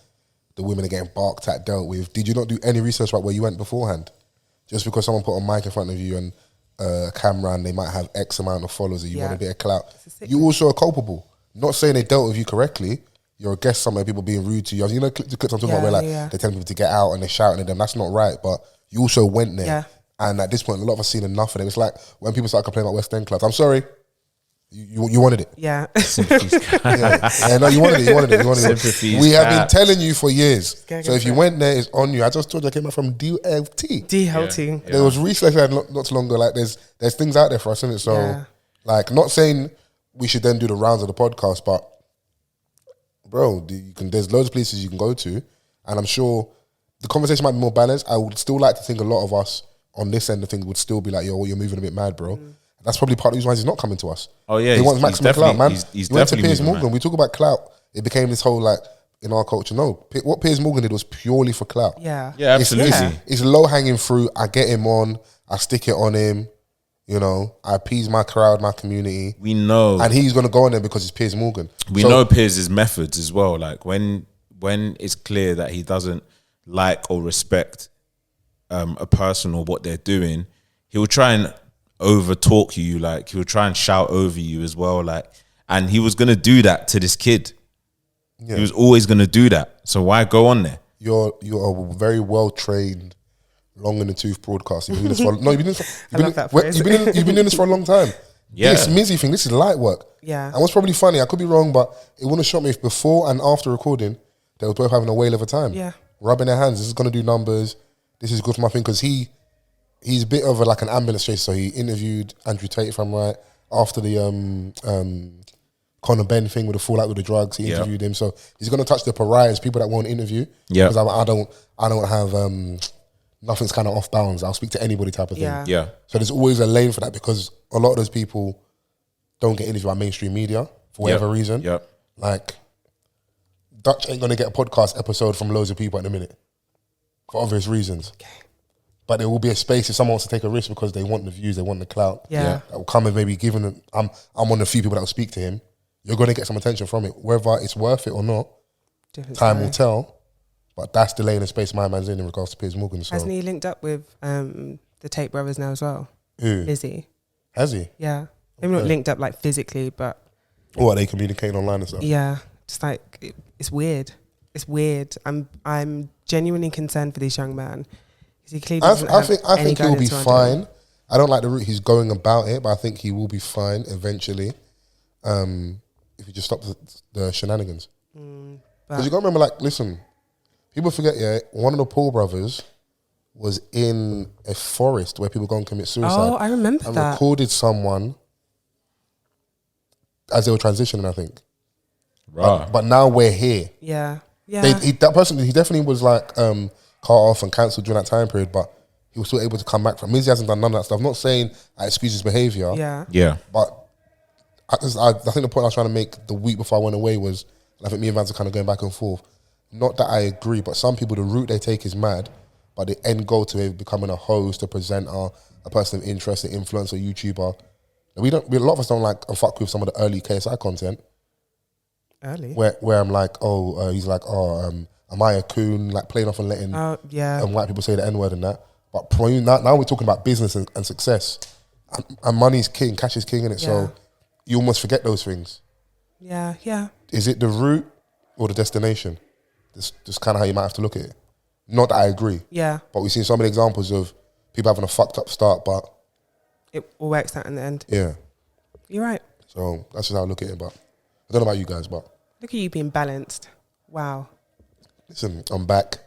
the women are getting barked at, dealt with. Did you not do any research about where you went beforehand? Just because someone put a mic in front of you and a camera and they might have X amount of followers, you want a bit of clout. You also are culpable. Not saying they dealt with you correctly. You're a guest somewhere, people being rude to you. You know the clips I'm talking about where like they're telling people to get out and they're shouting at them. That's not right. But you also went there. Yeah. And at this point, a lot of us seen enough of them. It's like when people start complaining about West End clubs. I'm sorry, you wanted it. Yeah. No, you wanted it. Sympathies, we have been telling you for years. Go So if you went there, it's on you. I just told you I came out from DLT. DLT. There was research I had not too long ago. Like there's things out there for us, isn't it? So like, not saying we should then do the rounds of the podcast, but bro, there's loads of places you can go to, and I'm sure the conversation might be more balanced. I would still like to think a lot of us on this end of things would still be like, yo, you're moving a bit mad, bro. That's probably part of the reason why he's not coming to us. Oh yeah, he wants maximum clout, man. He's he went to Piers moving, Morgan. man. We talk about clout. It became this whole like in our culture. No, what Piers Morgan did was purely for clout. Yeah. Yeah, absolutely. It's low hanging fruit. I get him on. I stick it on him. You know, I appease my crowd, my community. We know, and he's gonna go on there because it's Piers Morgan. We know Piers' methods as well. Like when it's clear that he doesn't like or respect a person or what they're doing, he'll try and over talk you. Like he'll try and shout over you as well. Like, and he was gonna do that to this kid. Yeah. He was always gonna do that. So why go on there? You're a very well trained, long in the tooth broadcaster. You've been doing this for a long time. Yeah. This Mizzy thing, this is light work. Yeah. And what's probably funny, I could be wrong, but it wouldn't shock me if before and after recording, they were both having a whale of a time. Yeah. Rubbing their hands. This is gonna do numbers. This is good for my thing, because he's a bit of like an ambulance chaser. So he interviewed Andrew Tate, if I'm right, after the Conor Ben thing with the fallout with the drugs. He interviewed him, so he's going to touch the pariahs, people that won't interview. Yeah, because I don't have nothing's kind of off bounds. I'll speak to anybody type of thing. Yeah. So there's always a lane for that, because a lot of those people don't get interviewed by mainstream media for whatever reason. Yep. Like Dutch ain't going to get a podcast episode from loads of people at the minute for obvious reasons. Okay. But there will be a space if someone wants to take a risk because they want the views, they want the clout. Yeah. That will come and maybe given them, I'm one of the few people that will speak to him. You're going to get some attention from it. Whether it's worth it or not, time will tell. But that's the lane and space my man's in regards to Piers Morgan. So. Hasn't he linked up with the Tate brothers now as well? Who? Mizzy. Has he? Yeah. Maybe not linked up like physically, but... Or are they communicating online and stuff? Yeah. Just like, it's weird. It's weird. I'm genuinely concerned for this young man. He clearly I think he'll be fine. I don't like the route he's going about it, but I think he will be fine eventually. If you just stop the shenanigans. Because you got to remember, like, listen, people forget, one of the Paul brothers was in a forest where people go and commit suicide. Oh, I remember and that. recorded someone as they were transitioning, I think. Right. But now we're here. Yeah. Yeah. That person, he definitely was like cut off and cancelled during that time period, but he was still able to come back from. Mizzy hasn't done none of that stuff. I'm not saying I excuse his behaviour. Yeah. But I think the point I was trying to make the week before I went away was, I think me and Vans are kind of going back and forth. Not that I agree, but some people, the route they take is mad, but the end goal to becoming a host, a presenter, a person of interest, an influencer, YouTuber. A lot of us don't like and fuck with some of the early KSI content. Early? Where I'm like, he's like, am I a coon? Like playing off and letting white people say the N-word and that. But now we're talking about business and success. And money's king, cash is king, innit? Yeah. So you almost forget those things. Yeah. Is it the route or the destination? Just kind of how you might have to look at it. Not that I agree. Yeah. But we've seen so many examples of people having a fucked up start, but it all works out in the end. Yeah. You're right. So that's just how I look at it. But I don't know about you guys, but look at you being balanced. Wow. Listen, I'm back.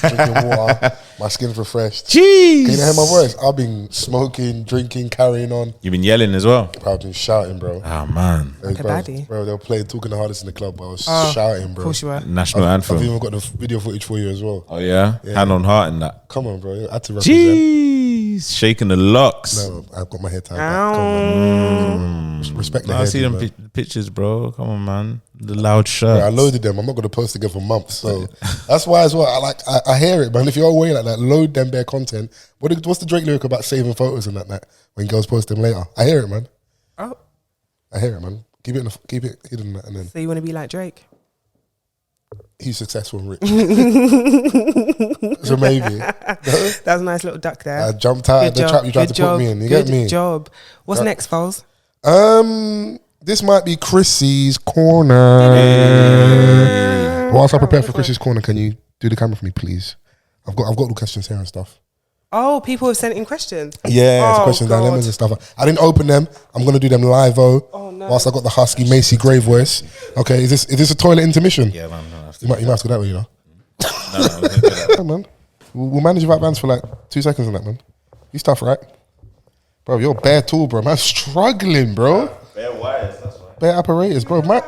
Drinking water, my skin's refreshed. Jeez. Can you hear my voice? I've been smoking, drinking, carrying on. You've been yelling as well. I've been shouting, bro. Oh man, like a baddie. Bro, they were playing Talking the Hardest in the club, but I was shouting, bro. Of course you were. National anthem. I've even got the video footage for you as well. Oh yeah? Hand on heart and that. Come on, bro. I had to represent. Jeez, shaking the locks. No, I've got my hair tied back. Come on, man. Respect the hair. I see them pictures, bro. Come on, man. The loud shirt. Yeah, I loaded them. I'm not going to post again for months, so that's why as well. I hear it, man. If you're away like that, load them bare content. What's the Drake lyric about saving photos and that when girls post them later? I hear it, man. Oh, I hear it, man. Keep it hidden, and then. So you want to be like Drake? He's successful and rich, so maybe. That was a nice little duck there. I jumped out of the trap you tried to put me in. You get me? Good job. What's next, Fols? This might be Chrissy's corner. Whilst I prepare for Chrissy's corner, can you do the camera for me, please? I've got all the questions here and stuff. Oh, people have sent in questions. Yeah, it's questions, dilemmas and stuff. I didn't open them. I'm gonna do them live. Oh no! Whilst I got the husky Macy Gray voice. Okay, is this a toilet intermission? Yeah, man. No, you might have to go that way, you know. No, Yeah, man. We'll manage without Vans for like 2 seconds on that, man. You stuff right, bro. You're bare tall, bro. Man, struggling, bro. bare wires. That's why. Bare apparatus, bro. Man.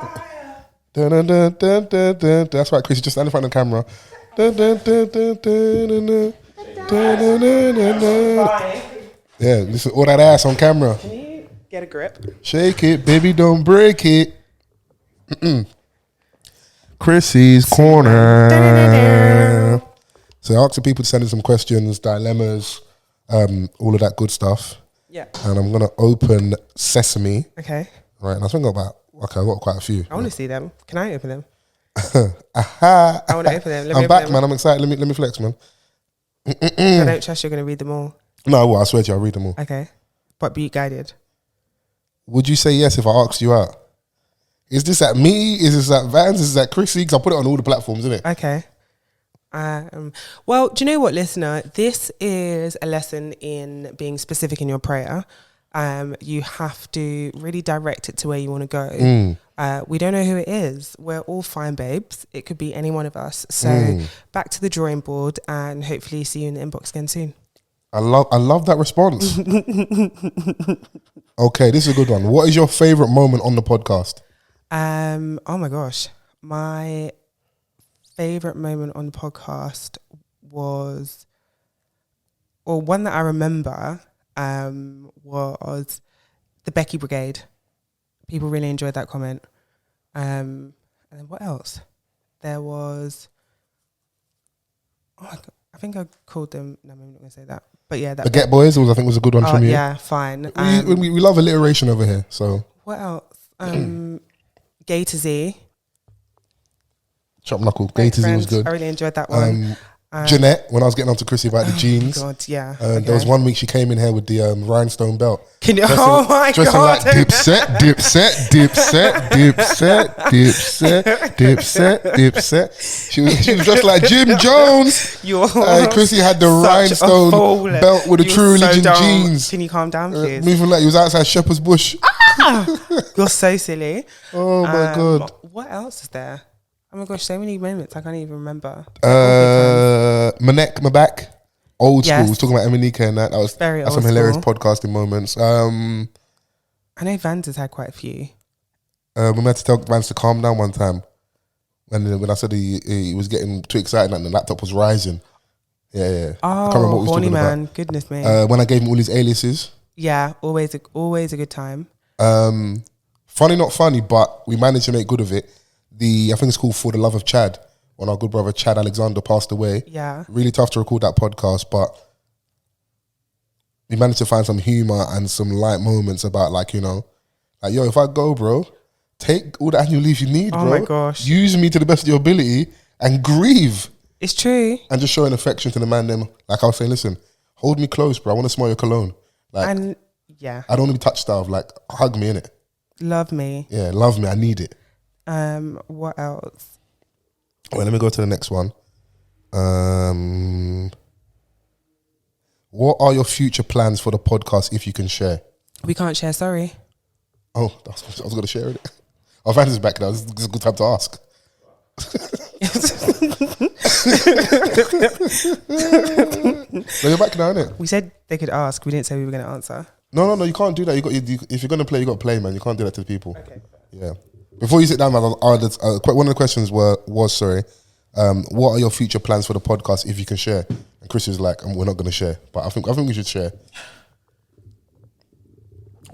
Dun, dun, dun, dun, dun, dun. That's right, Chris. You just stand in front of the camera. Dun, dun, dun, dun, dun, dun, dun. Yeah, listen, all that ass on camera. Can you get a grip? Shake it, baby, don't break it. Chrissy's corner. So I asked the people to send in some questions, dilemmas, all of that good stuff. Yeah. And I'm gonna open Sesame. Okay. Right, and I think I've got quite a few. I want to see them. Can I open them? I want to open them. I'm back, man. I'm excited. Let me flex, man. I don't trust you're going to read them all. No, well, I swear to you, I'll read them all. Okay. But be guided. Would you say yes if I asked you out? Is this at me? Is this at Vans? Is this at Chrissy? Because I put it on all the platforms, isn't it? Okay. Well, do you know what, listener? This is a lesson in being specific in your prayer. You have to really direct it to where you want to go. We don't know who it is. We're all fine babes. It could be any one of us. So back to the drawing board and hopefully see you in the inbox again soon. I love that response. Okay, this is a good one. What is your favourite moment on the podcast? Oh my gosh. My favourite moment on the podcast was, or one that I remember, was the Becky Brigade. People really enjoyed that comment. And then what else? There was, I think I called them, no, I'm not going to say that. But yeah. The Get Boys, I think was a good one from you. Yeah, fine. We love alliteration over here, so. What else? Gay to Z. Chop Knuckle, Gay to Z was good. I really enjoyed that one. Jeanette, when I was getting on to Chrissy about the jeans. God, yeah. There was 1 week she came in here with the rhinestone belt. Can you? Oh my God. Dressing like Dipset. She was dressed like Jim Jones. Chrissy had the rhinestone belt with the True Religion jeans. Can you calm down, please? Moving like he was outside Shepherd's Bush. You're so silly. Oh my God. What else is there? Oh my gosh, so many moments I can't even remember. My back. Old school. Yes. We was talking about Eminika and that. That's some hilarious podcasting moments. I know Vans has had quite a few. We had to tell Vans to calm down one time. And when I said he was getting too excited and the laptop was rising, Yeah, yeah. I Oh, can't remember what we was horny talking man. about. Goodness me. When I gave him all his aliases. Yeah, always a good time. Funny, not funny, but we managed to make good of it. I think it's called For the Love of Chad, when our good brother Chad Alexander passed away. Yeah. Really tough to record that podcast, but we managed to find some humor and some light moments about like, yo, if I go, bro, take all the annual leave you need, bro. Oh my gosh. Use me to the best of your ability and grieve. It's true. And just showing affection to the man them. Like I was saying, listen, hold me close, bro. I want to smell your cologne. Like, And yeah, I don't want to be touched style. Like, hug me, innit? love me. Yeah, love me. I need it. What else? Wait, let me go to the next one. What are your future plans for the podcast, if you can share? We can't share, sorry. Oh, I was going to share it. Our Vans is back now. This is a good time to ask. No, you're back now, innit? We said they could ask. We didn't say we were going to answer. No, you can't do that. If you're going to play, you got to play, man. You can't do that to the people. Okay. Yeah. Before you sit down, man, one of the questions was what are your future plans for the podcast, if you can share? And Chris was like, we're not going to share, but I think we should share.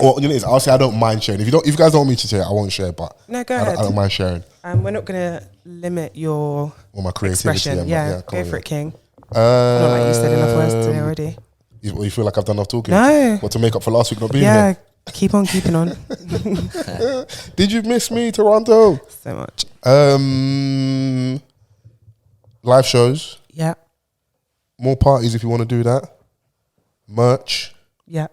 Or I'll say I don't mind sharing. If you guys don't want me to share, I won't share. But No, go ahead. I don't mind sharing. We're not going to limit your Or my creativity. expression. Yeah, come go on, for it, King. yeah. Not like you said enough words today already. You feel like I've done enough talking? No. What, to make up for last week not being Yeah, here? keep on keeping on. Did you miss me, Toronto? So much. Live shows. Yeah, More parties if you want to do that. Merch. yeah.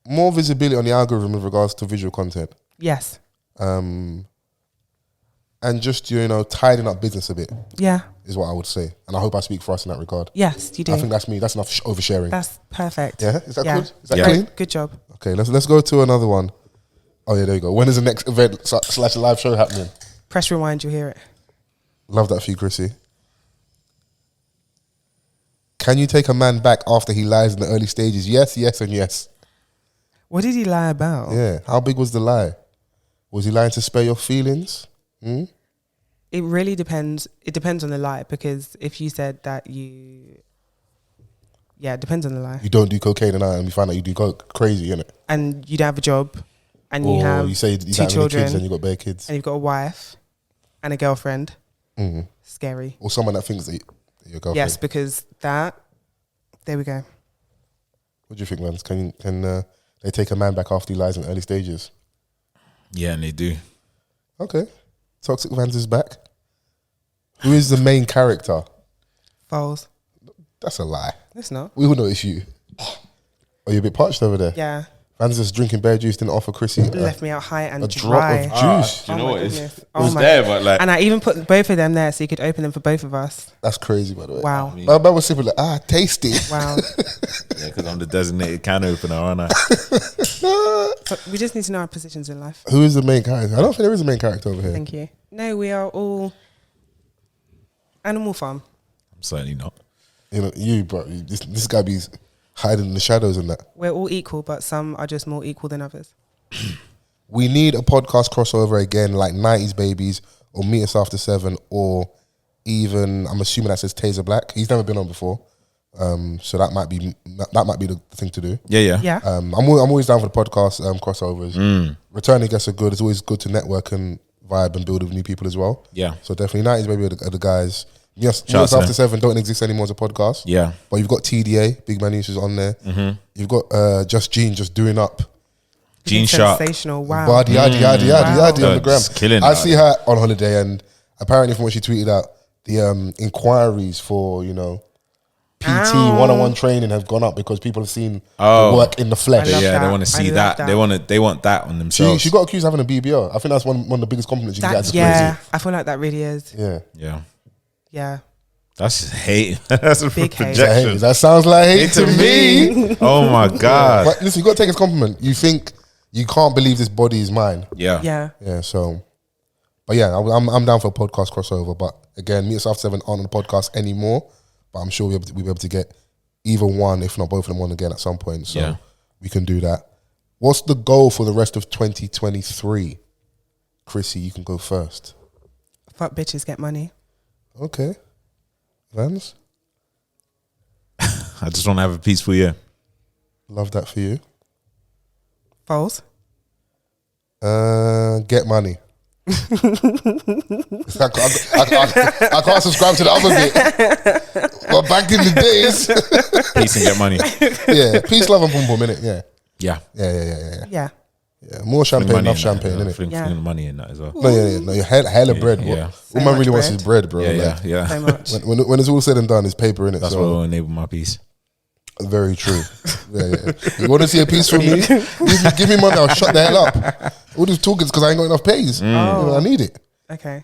More visibility on the algorithm with regards to visual content. Yes. And just, tidying up business a bit Yeah. is what I would say. And I hope I speak for us in that regard. Yes, you do. I think that's me. That's enough oversharing. That's perfect. Yeah? Is that good? Is that Yeah. clean? Good job. Okay, let's go to another one. Oh, yeah, there you go. When is the next event / live show happening? Press rewind, you'll hear it. Love that for you, Chrissy. Can you take a man back after he lies in the early stages? Yes, yes, and yes. What did he lie about? Yeah. How big was the lie? Was he lying to spare your feelings? It really depends. It depends on the lie, because if you said that it depends on the lie. You don't do cocaine and we find out you do crazy, innit? And you don't have a job, and you Or have you say you two don't have any children, kids and you got bare kids. and you've got a wife and a girlfriend. Scary. Or someone that thinks that you're your girlfriend. Yes, because there we go. What do you think, Vans? Can they take a man back after he lies in early stages? Yeah, and they do. Okay. Toxic Vans is back. Who is the main character? Fols. That's a lie. It's not. We all know it's you. Are you a bit parched over there? Yeah. Vans just drinking bear juice, didn't offer Chrissy Left me out high and a dry. drop of juice. Do you know my what? goodness. It was there, but like, And I even put both of them there so you could open them for both of us. That's crazy, by the way. Wow. My man was simply like, tasty. Wow. yeah, because I'm the designated can opener, aren't I? But we just need to know our positions in life. Who is the main character? I don't think there is a main character over here. Thank you. No, we are all Animal Farm. I'm certainly not. Bro. This guy be hiding in the shadows and that. We're all equal, but some are just more equal than others. We need a podcast crossover again, like 90s Babies or Meet Us After 7, or even, I'm assuming that says Taser Black. He's never been on before. So that might be the thing to do. Yeah. Yeah. I'm always down for the podcast crossovers. Returning guests are good. It's always good to network and vibe and build with new people as well. Yeah. So definitely 90s Baby are the guys. Yes, Shout Meet Us out to After 7 don't exist anymore as a podcast. Yeah. But you've got TDA, Big Man News is on there. You've got Just Gene just doing up. Gene Shark. Sensational. Wow. Yadi on the gram. Just killing I it. see her on holiday, and apparently from what she tweeted out, the inquiries for PT one-on-one training have gone up because people have seen the work in the flesh. I love Yeah, they that. want to see I love that. that. They want that on themselves. She got accused of having a BBL. I think that's one of the biggest compliments you can get. That's yeah, I feel like that really is. crazy. Yeah. Yeah. That's just hate. That's a Big hate. projection. That sounds like hate to me. Oh my God. But listen, you got to take his compliment. You think you can't believe this body is mine. Yeah. Yeah. Yeah, so, but yeah, I'm down for a podcast crossover. But again, Meet Us After 7 aren't on the podcast anymore. But I'm sure we'll be able to get either one, if not both of them, on again at some point. So we can do that. What's the goal for the rest of 2023? Chrissy, you can go first. Fuck bitches, get money. Okay. Vans, I just want to have a peaceful year. love that for you. Fols. Get money. I can't subscribe to the other bit. But back in the days, Peace and get money. yeah, peace, love, and boom boom, innit? Yeah, Yeah. Yeah. yeah. More champagne, enough champagne, innit? Yeah. Money in that as well. No, no, hella bread. Yeah. What man really much wants is bread, bro. Yeah, Like, So much. when it's all said and done, it's paper, innit? That's So what will enable my peace. very true. Yeah. You want to see a piece from me? Give me money. I'll shut the hell up. All this talking is because I ain't got enough pays. You know, I need it. Okay.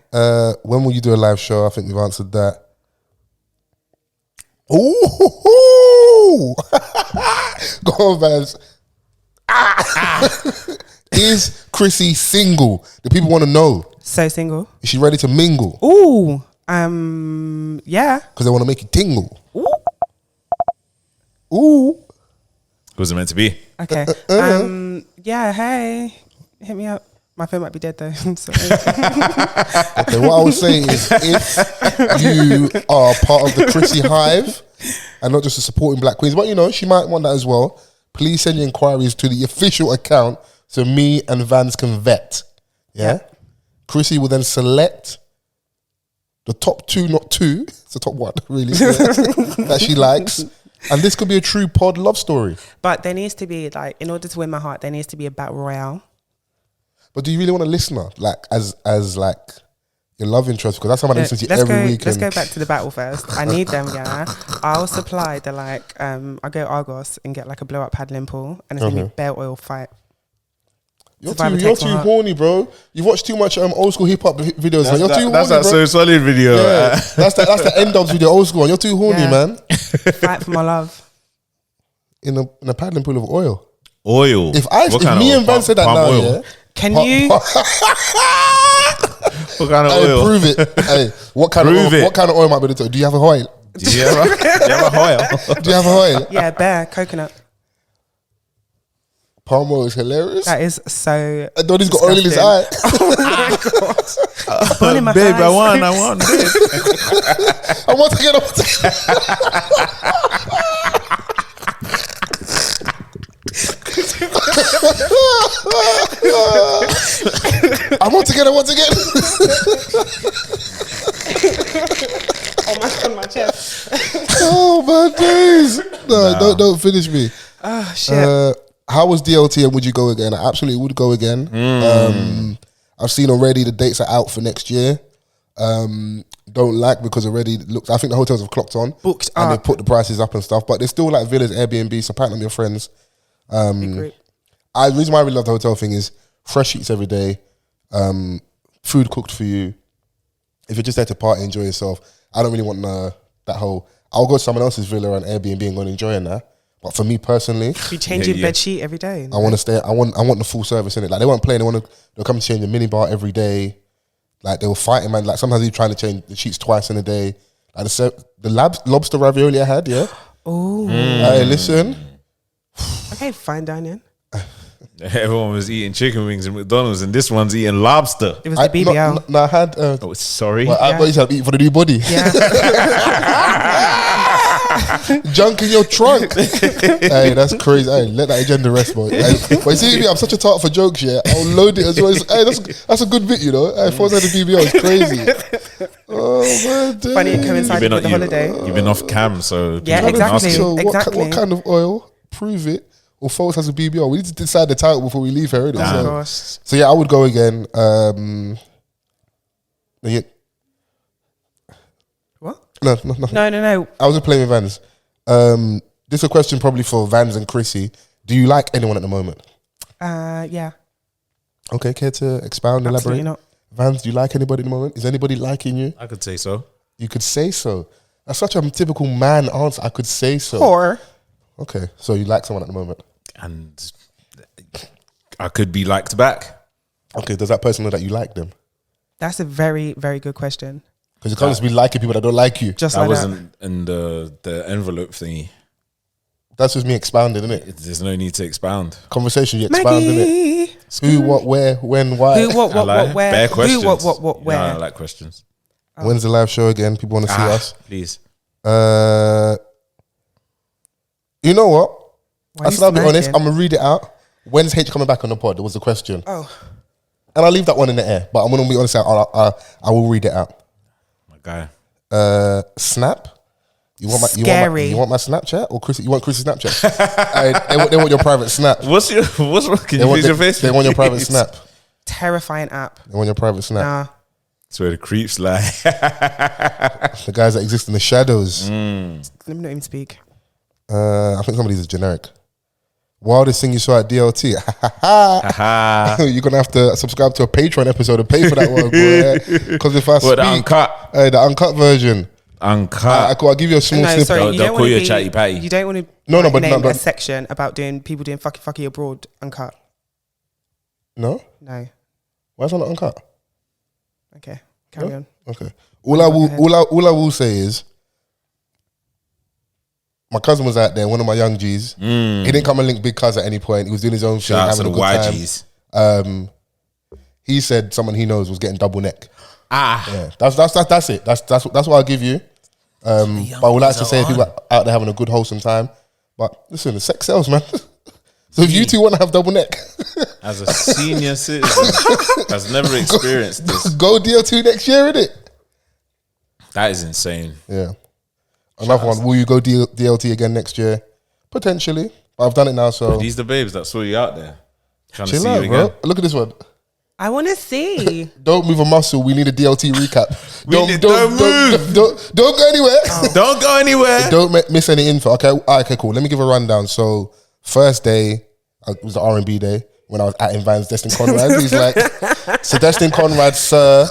When will you do a live show? I think we've answered that. Ooh, go on, Vans. Is Chrissy single? The people want to know. So single. Is she ready to mingle? Ooh. Yeah. Because they want to make you tingle. Ooh. Was it meant to be? Okay. Yeah. Hey, hit me up. My phone might be dead though. I'm sorry. Okay, what I would say is if you are part of the Chrissy Hive and not just a supporting Black Queens, but you know, she might want that as well, please send your inquiries to the official account so me and Vans can vet. Yeah? Chrissy will then select the top two, not two, it's the top one, really, that she likes. And this could be a true pod love story. But there needs to be, like, in order to win my heart, there needs to be a battle royale. But do you really want a listener, like, as like your love interest? Because that's someone that listens to you every weekend. Let's go back to the battle first. I need them, yeah. I'll supply the, like, I'll go Argos and get, like, a blow-up paddling pool, and it's going to be bare oil fight. You're too horny, bro. You've watched too much old school hip hop videos. You're too horny, That's that bro. So Solid video. Yeah. That's the N-Dubs video, old school. You're too horny, Yeah. man. Fight for my love. In a paddling pool of oil. Oil. If me and Van said that now, oil. yeah. Can you? What kind of Hey, oil? prove it. Hey, what kind of oil might be the top? Do you have a oil? Do you have a oil? Do you have a oil? Yeah, bare coconut. Palm oil is hilarious. That is so. And Donnie's got oil in his eye. Oil in my Babe, eyes. I want, babe. I want to get up. I want to get. On my chest. Oh my days! No, don't finish me. Oh shit. How was DLT and would you go again? I absolutely would go again. I've seen already the dates are out for next year. Don't like because already looks. I think the hotels have clocked on, Booked and up. they put the prices up and stuff. But there's still like villas, Airbnb. So partner with your friends. Great. The reason why I really love the hotel thing is fresh sheets every day, food cooked for you. If you're just there to party, enjoy yourself, I don't really want that whole. I'll go to someone else's villa on Airbnb and go and enjoy in that. But for me personally, You change your bed sheet every day. I want to stay. I want the full service in it. Like they won't play. They'll come to change the mini bar every day. Like they were fighting, man. Like sometimes they're trying to change the sheets twice in a day. Like the lobster ravioli I had, yeah. Oh. Hey, listen. Okay, fine dining. Everyone was eating chicken wings at McDonald's, and this one's eating lobster. It was the BBL. No, I had. Oh, sorry. Well, I thought you said eat for the new body. Yeah. Junk in your trunk. Hey, that's crazy. Hey, let that agenda rest, boy. Hey, but you see me, I'm such a tart for jokes, yeah. I'll load it as well. Hey, that's a good bit, you know. Hey, Fols had the BBL, it's crazy. Oh my days. Funny it coincided with the holiday. You've been off cam, so Yeah, people can ask exactly. you. So Exactly. what kind of oil? Prove it. Or Fols has a BBL. We need to decide the title before we leave here. Oh my So, gosh. so yeah, I would go again. Yeah. What? No. No. I was just playing with Vans. This is a question probably for Vans and Chrissy. Do you like anyone at the moment? Yeah. Okay, care to expound, Absolutely elaborate? not. Vans, do you like anybody at the moment? Is anybody liking you? I could say so. You could say so. That's such a typical man answer. I could say so. Or Okay, so you like someone at the moment. And I could be liked back. Okay, does that person know that you like them? that's a very, very good question. Because you can't just be liking people that don't like you. Just I like wasn't in the envelope thingy. That's just me expounding, isn't it? There's no need to expound. Conversation, you that. expound, innit? Maggie. Who, what, where, when, why. Who, what, I like where? bare Who, questions. what, where? Yeah, I like questions. When's the live show again? People want to see us. Please. You know what? Why are you I'll be honest. smirking? I'm gonna read it out. When's H coming back on the pod? There was the question. Oh, And I'll leave that one in the air. But I'm gonna be honest. I will read it out. My guy. Snap. You want my Scary. you want my Snapchat or Chris? You want Chris's Snapchat? they want your private snap. What's wrong? Can They you want, use your face? they want your private snap. terrifying app. They want your private snap. Nah. That's where the creeps lie. The guys that exist in the shadows. Let me not even speak. I think some of these are generic. Wildest thing you saw at DLT. You're gonna have to subscribe to a Patreon episode and pay for that one, boy. Because if I What, speak, the uncut? the uncut version. Uncut. I'll give you a small No, snippet. sorry, They'll you don't call want you a to chatty patty. You don't want to No, but name no. a section about people doing fucky abroad uncut. No, No. why is that not uncut? Okay, carry on. Okay. All I will say is, my cousin was out there, one of my young G's. He didn't come and link Big Cuz at any point. He was doing his own thing, Shout out to having the a good YGs. time. He said someone he knows was getting double neck. Yeah, that's it. That's what I'll give you. But I would like to say people out there having a good wholesome time. But listen, the sex sells, man. So if you two want to have double neck, As a senior citizen, has never experienced this. go DL2 next year, innit? That is insane. Yeah. Another one. Will you go DLT again next year? Potentially. But I've done it now, so These the babes that saw you out there. Trying to chill see out, you bro. again. Look at this one. I want to see. Don't move a muscle. We need a DLT recap. Don't Don't go anywhere. Don't go anywhere. Don't miss any info. Okay, cool. Let me give a rundown. So first day it was the R&B day when I was at Vans Destin Conrad. He's like, so Destin Conrad, sir.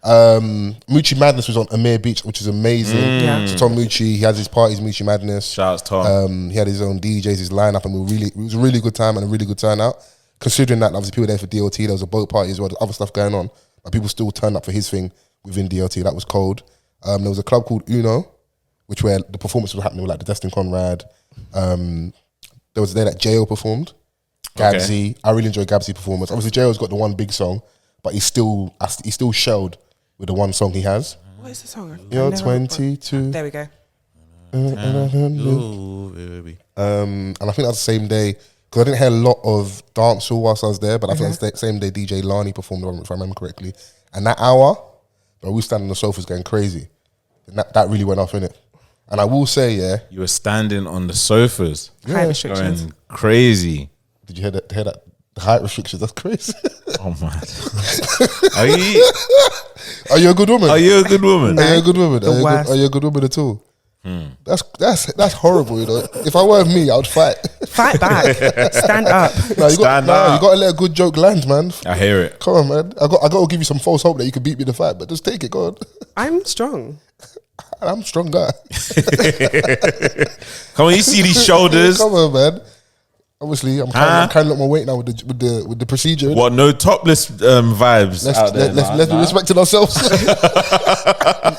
Moutchi Madness was on Amir Beach, which is amazing. Yeah. So Tom Moutchi, he has his parties, Moutchi Madness. Shout out to Tom. He had his own DJs, his lineup, and it was a really good time and a really good turnout. Considering that obviously people there for DLT, there was a boat party as well, there's other stuff going on, but people still turned up for his thing within DLT. That was cold. There was a club called Uno, which where the performances were happening with like the Destin Conrad. There was a day that J.O. performed. Gabsy. Okay. I really enjoyed Gabsy's performance. Obviously J.O.'s got the one big song, but he's still shelled with the one song he has. What is the song? You're 22. There we go. And I think that's the same day, because I didn't hear a lot of dancehall whilst I was there, but I think that's the same day DJ Lani performed, if I remember correctly. And that hour, bro, we standing on the sofas going crazy. And that really went off, innit? And I will say, yeah. You were standing on the sofas. Height restrictions. Going crazy. Did you hear that? The height restrictions, that's crazy. Oh man. Are you a good woman? Are you a good woman? Are you a good woman? The Are you a good woman at all? That's horrible, you know. If I were me, I would fight. Fight back. Stand up. You got to let a good joke land, man. I hear it. Come on, man. I got to give you some false hope that you can beat me in the fight, but just take it, go on. I'm strong. I'm a strong guy. Come on, you see these shoulders. Come on, man. Obviously, I'm carrying a lot more weight now with the procedure. What? No topless vibes out there. Let's be respecting ourselves.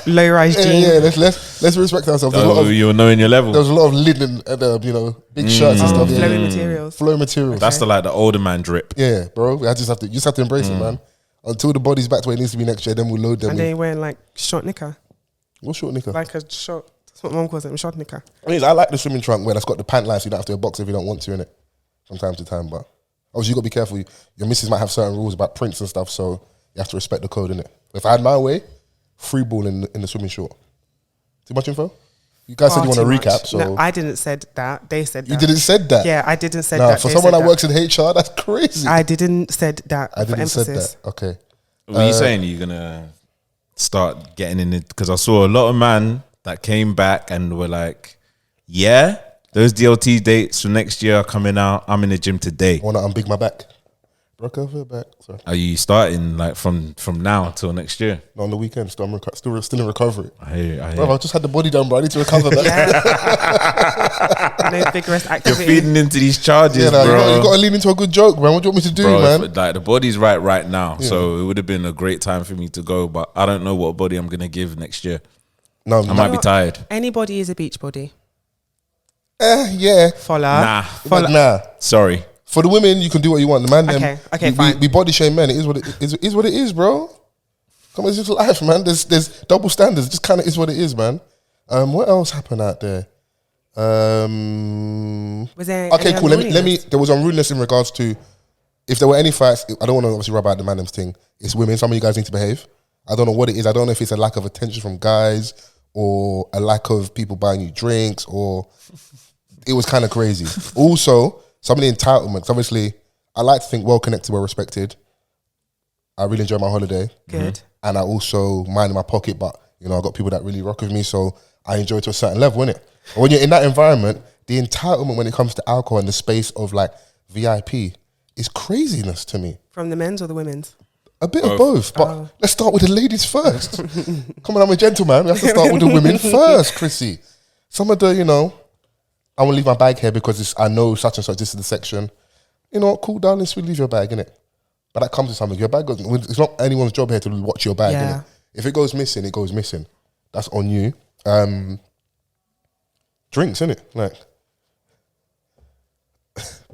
Low rise jeans. Yeah, let's respect ourselves. You're knowing your level. There was a lot of linen and big shirts and stuff. Flowing materials. Flow materials. That's the older man drip. Yeah, bro. I just have to embrace it, man. Until the body's back to where it needs to be next year, then we'll load them. And they're wearing like short knicker. What's short knicker? Like a short. That's what mom calls it. Short knicker. I like the swimming trunk where that's got the pant line, so you don't have to wear a box if you don't want to, innit? From time to time, but obviously you got to be careful. Your missus might have certain rules about prints and stuff, so you have to respect the code, innit? If I had my way, free ball in the swimming short. Too much info? You guys said you want a recap, so no, I didn't said that. They said that. You didn't said that. Yeah, I didn't said that. For someone that works in HR, that's crazy. I didn't said that. I didn't said that. Okay. What are you saying? You're gonna start getting in it? Because I saw a lot of man that came back and were like, yeah, those DLT dates for next year are coming out. I'm in the gym today. I want to unbig my back. Broke over back. Sorry. Are you starting like from now till next year? Not on the weekend. Still in recovery. I hear you. Bro, I just had the body done, bro. I need to recover back. No vigorous You're activity. feeding into these charges, bro. You got to lean into a good joke, man. What do you want me to do, Bro, man? like the body's right now, so it would have been a great time for me to go, but I don't know what body I'm gonna give next year. No, I might be tired. Anybody is a beach body. Yeah. Follow. Nah. Sorry. For the women, you can do what you want. The man, Okay, fine. We body shame men. It is what it is, bro. Come on, it's just life, man. There's double standards. It just kind of is what it is, man. What else happened out there? Was there Okay, any cool. Let me. unruliness? There was unruliness in regards to if there were any fights. I don't want to obviously rub out the man's thing. It's women. Some of you guys need to behave. I don't know what it is. I don't know if it's a lack of attention from guys or a lack of people buying you drinks, or it was kind of crazy. Also, some of the entitlements. Obviously, I like to think well connected, well respected. I really enjoy my holiday. Good. And I also mind in my pocket, but you know, I got people that really rock with me, so I enjoy it to a certain level, innit? But when you're in that environment, the entitlement when it comes to alcohol and the space of like VIP is craziness to me. From the men's or the women's? A bit of both, but let's start with the ladies first. Come on, I'm a gentleman. We have to start with the women first, Chrissy. Some of the, you know, I want to leave my bag here because I know such and such, this is the section. You know what, cool, darling, sweet, leave your bag, innit? But that comes with something. Your bag goes, it's not anyone's job here to watch your bag, innit? If it goes missing, it goes missing. That's on you. Drinks, innit? Like,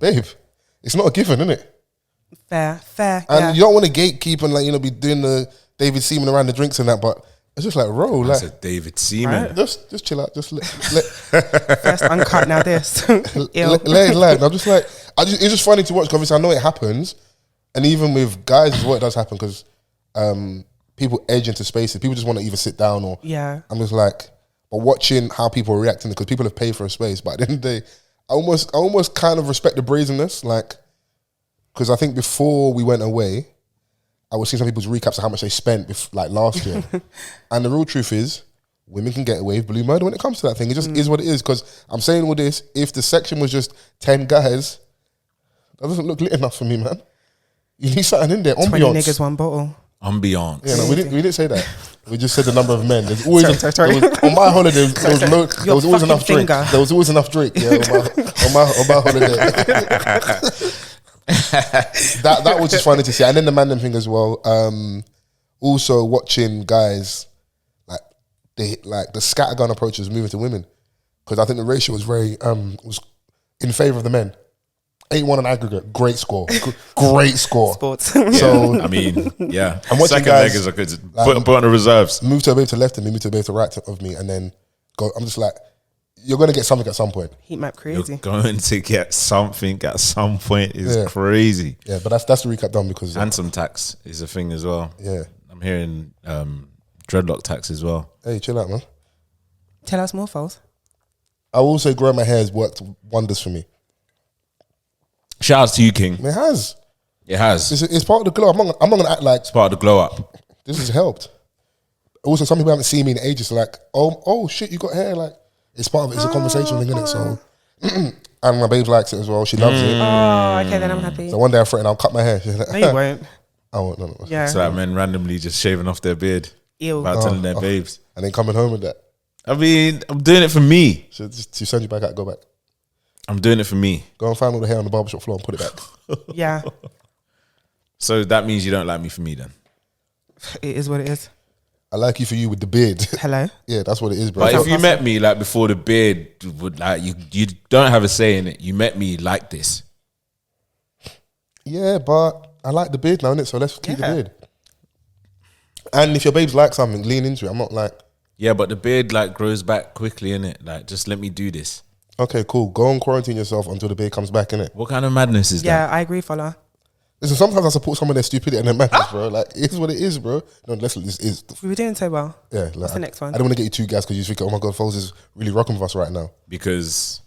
babe, it's not a given, innit? Fair. And you don't want to gatekeep and like, you know, be doing the David Seaman around the drinks and that, but it's just like, bro, That's like, a David Seaman. Right. just chill out, just let First uncut, now this. let it land. I'm just like, it's just funny to watch because obviously I know it happens, and even with guys, is what does happen because people edge into spaces. People just want to either sit down or I'm just like, but watching how people are reacting because people have paid for a space. But at the end of the day, I almost kind of respect the brazenness, like. Because I think before we went away, I was seeing some people's recaps of how much they spent like last year. And the real truth is, women can get away with blue murder when it comes to that thing. It just is what it is. Because I'm saying all this, if the section was just 10 guys, that doesn't look lit enough for me, man. You need something in there. 20 Ambiance. niggas, one bottle. Ambiance. Yeah, no, we didn't say that. We just said the number of men. There's always Sorry. there was, on my holiday. There was always enough drink. finger. There was always enough drink. Yeah, on my holiday. that was just funny to see, and then the Mandem thing as well. Also watching guys like the scattergun approach was moving to women because I think the ratio was very was in favor of the men. 8-1 on aggregate, great score, great score. Sports. So I mean, yeah. I'm watching Second guys leg is a good. Put on the reserves. move to a babe to left of me, move to a babe to right of me, and then go. I'm just like, you're gonna get something at some point. Heat map You're crazy. going to get something at some point is crazy. Yeah, but that's the recap done because Handsome tax is a thing as well. yeah. I'm hearing dreadlock tax as well. Hey, chill out, man. Tell us more, Fols. I will say growing my hair has worked wonders for me. Shout out to you, King. It has. It has. It's part of the glow. I'm not gonna act like It's part of the glow up. this has helped. Also, some people haven't seen me in ages. So like, oh shit, you got hair. Like, it's part of it. It's a conversation thing, isn't it? So, and my babe likes it as well. She loves it. Oh, okay, then I'm happy. So one day I threatened I'll cut my hair. She's like, No, you won't. I won't. No. Yeah. So that men randomly just shaving off their beard Ew. without telling their babes. And then coming home with that. I mean, I'm doing it for me. So just to send you back out, go back. I'm doing it for me. Go and find all the hair on the barbershop floor and put it back. Yeah. So that means you don't like me for me then. It is what it is. I like you for you with the beard. Hello? Yeah, that's what it is, bro. But if you met me like before the beard, would like you don't have a say in it. You met me like this. Yeah, but I like the beard now, innit? So let's keep the Yeah. beard. And if your babes like something, lean into it. I'm not like, Yeah, but the beard like grows back quickly, innit? Like, just let me do this. okay, cool. Go and quarantine yourself until the beard comes back, innit? What kind of madness is Yeah, that? I agree, Fola. Listen, sometimes I support some of their stupidity and their madness, bro. Like, it's what it is, bro. No, listen, this is. We were doing so well. Yeah, like, What's the next one? I don't want to get you too gassed because you think, oh my God, Foles is really rocking with us right now. Because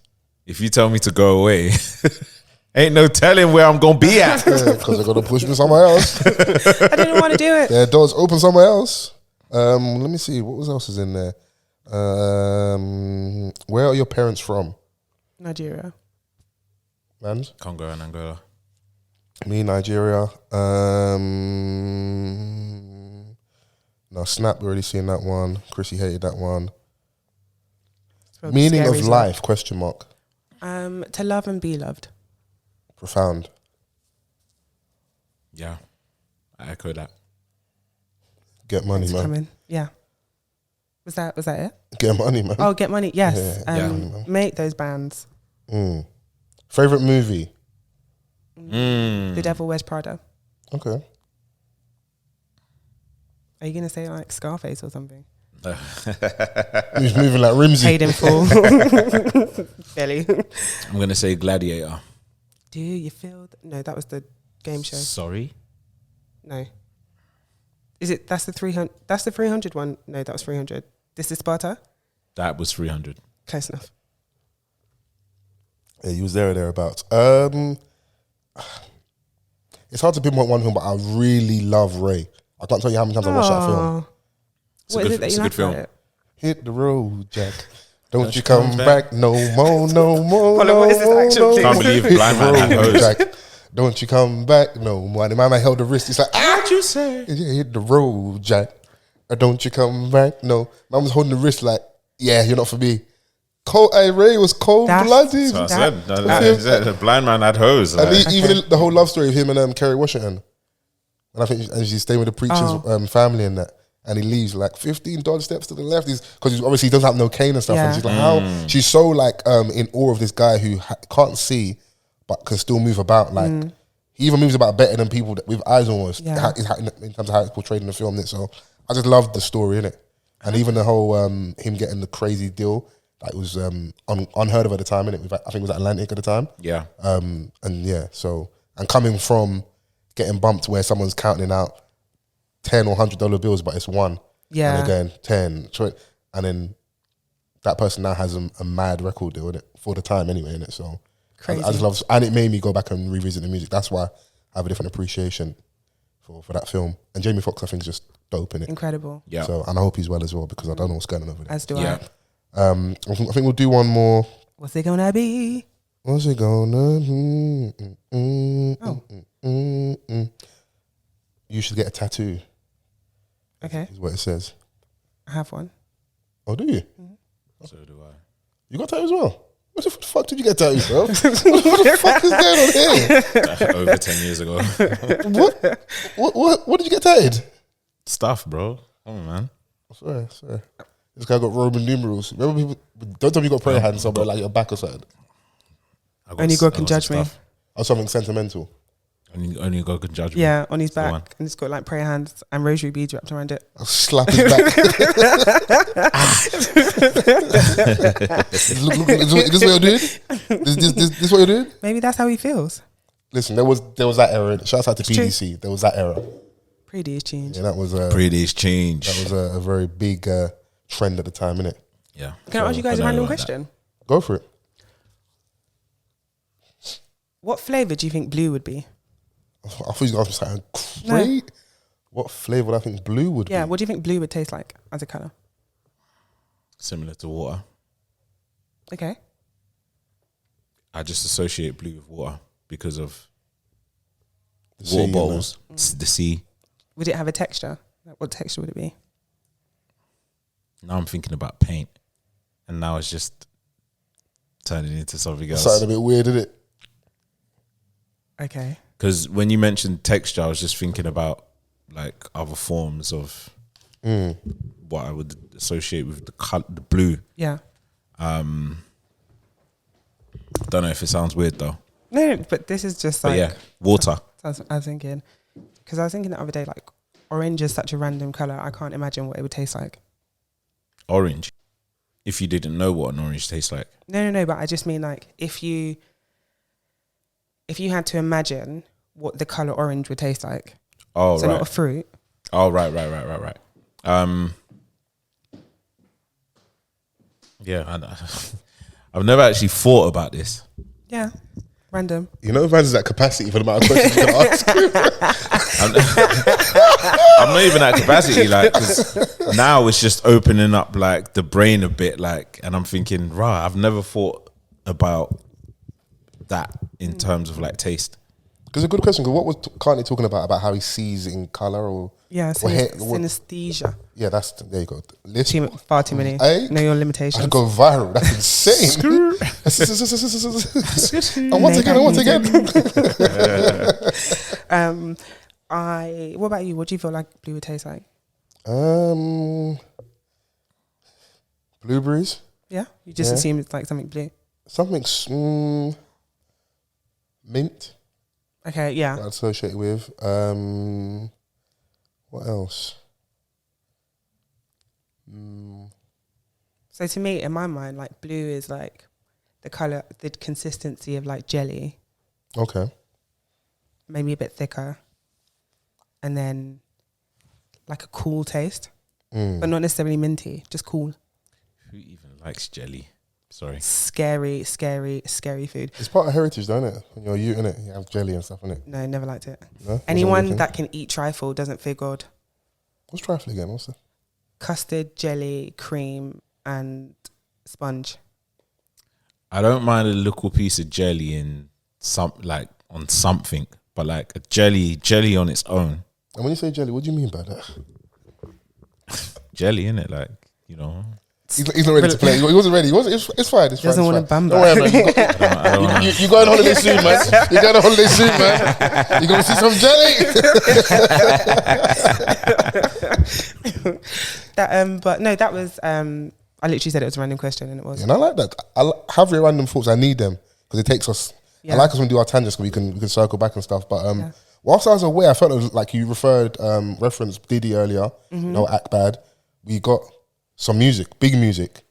if you tell me to go away, ain't no telling where I'm gonna be at. Because they're going to push me somewhere else. I didn't want to do it. Their doors open somewhere else. Let me see. What else is in there? Where are your parents from? Nigeria. Mans? Congo and Angola. Me, Nigeria. No, Snap, we already seen that one. Chrissy hated that one. It's Meaning scary of as well. life, question mark. To love and be loved. Profound. Yeah, I echo that. Get money, It's man. coming. Yeah. Was that it? Get money, man. Oh, get money. Yes. Yeah, Make those bands. Favorite movie? The Devil Wears Prada. Okay. Are you gonna say like Scarface or something? He's moving like Rimsey. Paid in full. Belly. I'm gonna say Gladiator. Do you feel? No, that was the game show. Sorry. No. Is it? That's the 300. That's the 300 one. No, that was 300. This is Sparta. That was 300. Close enough. Yeah, he was there or thereabouts. It's hard to pinpoint one film, but I really love Ray. I can't tell you how many times I watched that film. What is it that you like about it? Hit the road, Jack. Don't you come back no more, no more. Hold on, what is this actual thing? Can't believe Blind Man had hose. Jack. Don't you come back no more. And the man held the wrist. He's like, What'd you say? Yeah, hit the road, Jack. Or don't you come back? No. Man was holding the wrist like, yeah, you're not for me. Ray was cold-blooded. So I said, the Blind Man had hose. And even the whole love story of him and Kerry Washington. And I think she's staying with the preacher's family and that. And he leaves like 15 dodge steps to the left. Because obviously he doesn't have no cane and stuff. Yeah. And she's like, how? She's so like in awe of this guy who can't see but can still move about. Like he even moves about better than people with eyes almost. Yeah. In terms of how it's portrayed in the film. So I just loved the story, innit? And even the whole him getting the crazy deal that was unheard of at the time, innit? I think it was Atlantic at the time. Yeah. And yeah, so and coming from getting bumped where someone's counting out $10 or $100 bills, but it's one. Yeah. And again, 10, 20, and then that person now has a mad record deal, innit? For the time anyway, innit? So Crazy. I just love, and it made me go back and revisit the music. That's why I have a different appreciation for that film. And Jamie Foxx, I think, is just dope in it. Incredible. Yeah. So, and I hope he's well as well because I don't know what's going on over there. As do Yeah. I. I think we'll do one more. What's it gonna be? What's it gonna? You should get a tattoo. Okay, Is what it says. I have one. Oh, do you? So do I. You got a tattoo as well? What the fuck did you get tattooed, bro? What the fuck is going on here? Over 10 years ago. What did you get tattooed? Stuff, bro. Come on, man. Sorry. This guy got Roman numerals. Remember people? Don't tell me you got prayer hands somewhere like your back or something. Only God can judge me. Or something sentimental. Only God can judge me. Yeah, on his That's the back, one. and it's got like prayer hands and rosary beads wrapped around it. I'll slap his back. Look, is this what you're doing? This what you're doing? Maybe that's how he feels. Listen, there was that era. Shouts out to It's true. PDC. There was that era. Pretty days change. Yeah, that was Pretty change. a very big trend at the time, innit? Yeah. Can I ask you guys a random question? Go for it. What flavour do you think blue would be? I thought you was going to ask me something great. What flavour would I think blue would Yeah, be? what do you think blue would taste like as a colour? Similar to water. Okay. I just associate blue with water because of The sea, water you bottles, the sea. Would it have a texture? Like, what texture would it be? Now I'm thinking about paint. And now it's just turning into something else. Something a bit weird, isn't it? Okay. Because when you mentioned texture, I was just thinking about like other forms of what I would associate with the blue. Yeah. I don't know if it sounds weird though. No, but this is just But like... yeah, water. I was thinking... Because I was thinking the other day, like, orange is such a random colour. I can't imagine what it would taste like. Orange. If you didn't know what an orange tastes like. No, but I just mean like if you had to imagine what the colour orange would taste like. Oh, So right. not a fruit. Oh, right. Yeah, I've never actually thought about this. Yeah. Random. You know, Vans is at capacity for the amount of questions you can ask. I'm not even at capacity, like, because now it's just opening up like the brain a bit, like, and I'm thinking, right, I've never thought about that in terms of like taste. Because a good question. Because what was Kanye talking about how he sees in color or Yeah, or hair- synesthesia. yeah, there you go. List. Far too many. Hey? Know your I limitations. go viral. That's insane. And once again. What about you? What do you feel like blue would taste like? Blueberries. Yeah? You just Yeah. assume it's like something blue. Something mint. Okay, yeah. That I associate with. What else? So to me, in my mind, like blue is like the color, the consistency of like jelly, Okay. maybe a bit thicker, and then like a cool taste, but not necessarily minty, just cool. Who even likes jelly? Sorry. Scary food. It's part of heritage, don't it? When you're you in it, you have jelly and stuff in it. No, never liked it. No? Anyone that can eat trifle doesn't feel God. What's trifle again? What's that? Custard, jelly, cream, and sponge. I don't mind a little piece of jelly in like on something, but like a jelly on its own. And when you say jelly, what do you mean by that? Jelly, innit? Like, you know. He's not ready to play. He wasn't ready. It's fine. It's Doesn't fine. want to bamba. Don't worry, man. You go on holiday soon, man. You go on holiday soon, man. You gonna see some jelly. But no, that was. I literally said it was a random question, and it was. And I like that. I have your random thoughts. I need them because it takes us. Yeah. I like us when we do our tangents because we can circle back and stuff. But whilst I was away, I felt it was like you referenced Diddy earlier. No act bad. We got some music, big music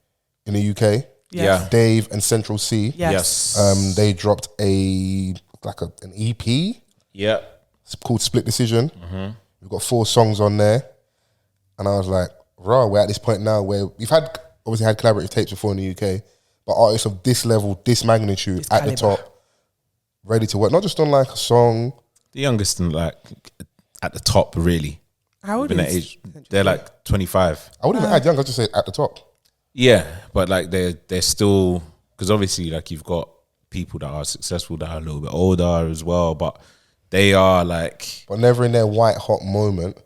in the UK. Yeah. Dave and Central C. Yes. They dropped an EP. Yeah. It's called Split Decision. We've got 4 songs on there. And I was like, raw, we're at this point now where we've obviously had collaborative tapes before in the UK, but artists of this level, this magnitude This at caliber. the top, ready to work, not just on like a song. The youngest and like at the top, really. How old Been at is? age, they're like 25. I wouldn't even add young, I'd just say at the top. Yeah, but like they're still, because obviously like you've got people that are successful that are a little bit older as well, but they are like, But never in their white hot moment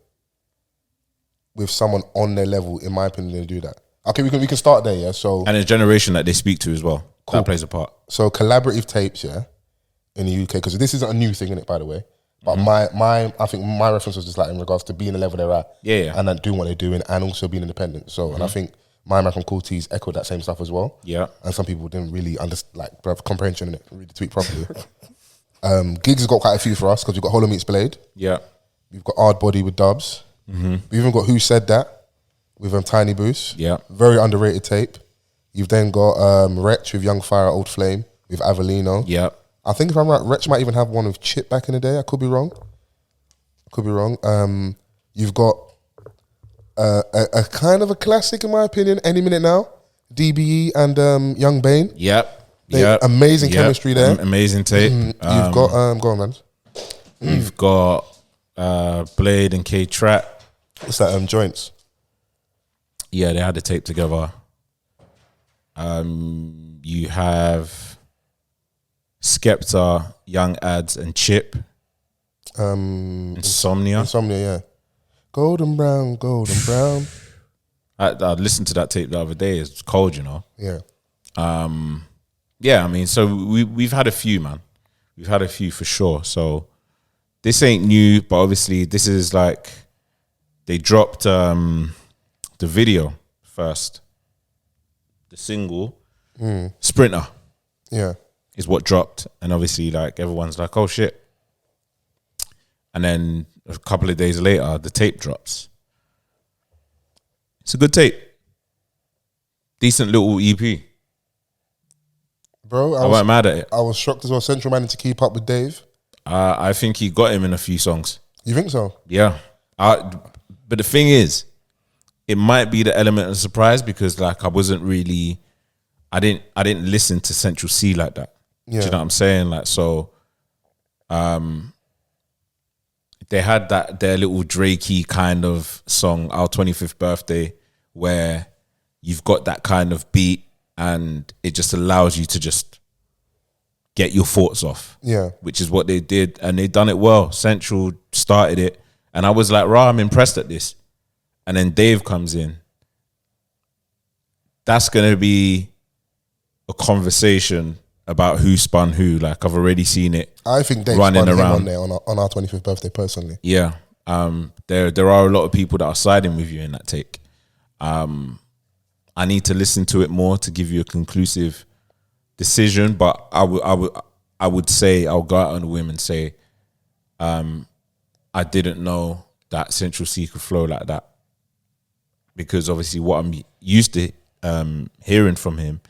with someone on their level, in my opinion, they do that. Okay, we can start there, yeah. So and a generation that they speak to as well. That plays a part. So collaborative tapes, yeah, in the UK, because this isn't a new thing, in it, by the way. But I think my reference was just like in regards to being the level they're at, Yeah. and then doing what they're doing, and also being independent. So, and I think my man from Cool T's echoed that same stuff as well. Yeah. And some people didn't really have comprehension in it, read the tweet properly. Gigs has got quite a few for us because we've got Hollow Meets Blade, Yeah. we've got Hard Body with Dubs, we've even got Who Said That with Tiny Boost. Yeah. Very underrated tape. You've then got Wretch with Young Fire, Old Flame with Avellino. Yeah. I think if I'm right, Wretch might even have one with Chip back in the day. I could be wrong. You've got a kind of a classic, in my opinion, Any Minute Now, DBE and Young Bane. Yep. Amazing chemistry there. Amazing tape. You've got, go on, man. You've got Blade and K Trap. What's that, Joints? Yeah, they had the tape together. You have Skepta, Young Ads, and Chip. Insomnia. Insomnia, yeah. Golden Brown. I listened to that tape the other day. It's cold, you know. Yeah. Yeah, I mean, so we've had a few, man. We've had a few for sure. So this ain't new, but obviously this is like they dropped the video first. The single Sprinter Yeah. is what dropped, and obviously like everyone's like, oh shit. And then a couple of days later, the tape drops. It's a good tape. Decent little EP. Bro, I wasn't mad at it. I was shocked as well. Central managed to keep up with Dave. I think he got him in a few songs. You think so? Yeah. But the thing is, it might be the element of surprise because like I didn't listen to Central C like that. Yeah. Do you know what I'm saying? Like, so they had their little Drakey kind of song, Our 25th Birthday, where you've got that kind of beat and it just allows you to just get your thoughts off. Yeah. Which is what they did, and they done it well. Central started it, and I was like, "Rah, I'm impressed at this." And then Dave comes in. That's gonna be a conversation about who spun who. Like I've already seen it. I think Dave running spun him around on there on our 25th birthday, personally. Yeah, there are a lot of people that are siding with you in that take. I need to listen to it more to give you a conclusive decision, but I would say I'll go out on a whim and say I didn't know that Central C could flow like that because obviously what I'm used to hearing from him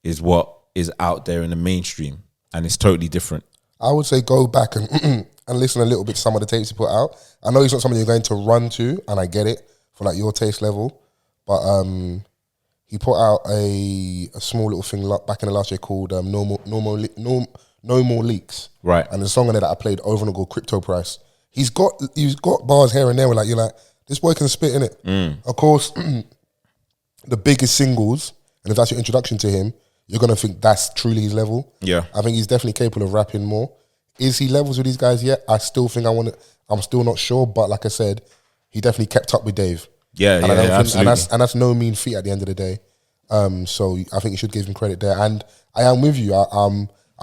is what is out there in the mainstream, and it's totally different. I would say go back and and listen a little bit to some of the tapes he put out. I know he's not something you're going to run to, and I get it for like your taste level, but he put out a small little thing back in the last year called No More Leaks. Right. And the song on there that I played over and over called Crypto Price. He's got bars here and there where like you're like, this boy can spit in it. Of course, the biggest singles, and if that's your introduction to him, you're gonna think that's truly his level. Yeah. I think he's definitely capable of rapping more. Is he levels with these guys yet? I still think I'm still not sure, but like I said, he definitely kept up with Dave. Yeah, absolutely. And that's no mean feat at the end of the day. So I think you should give him credit there. And I am with you. I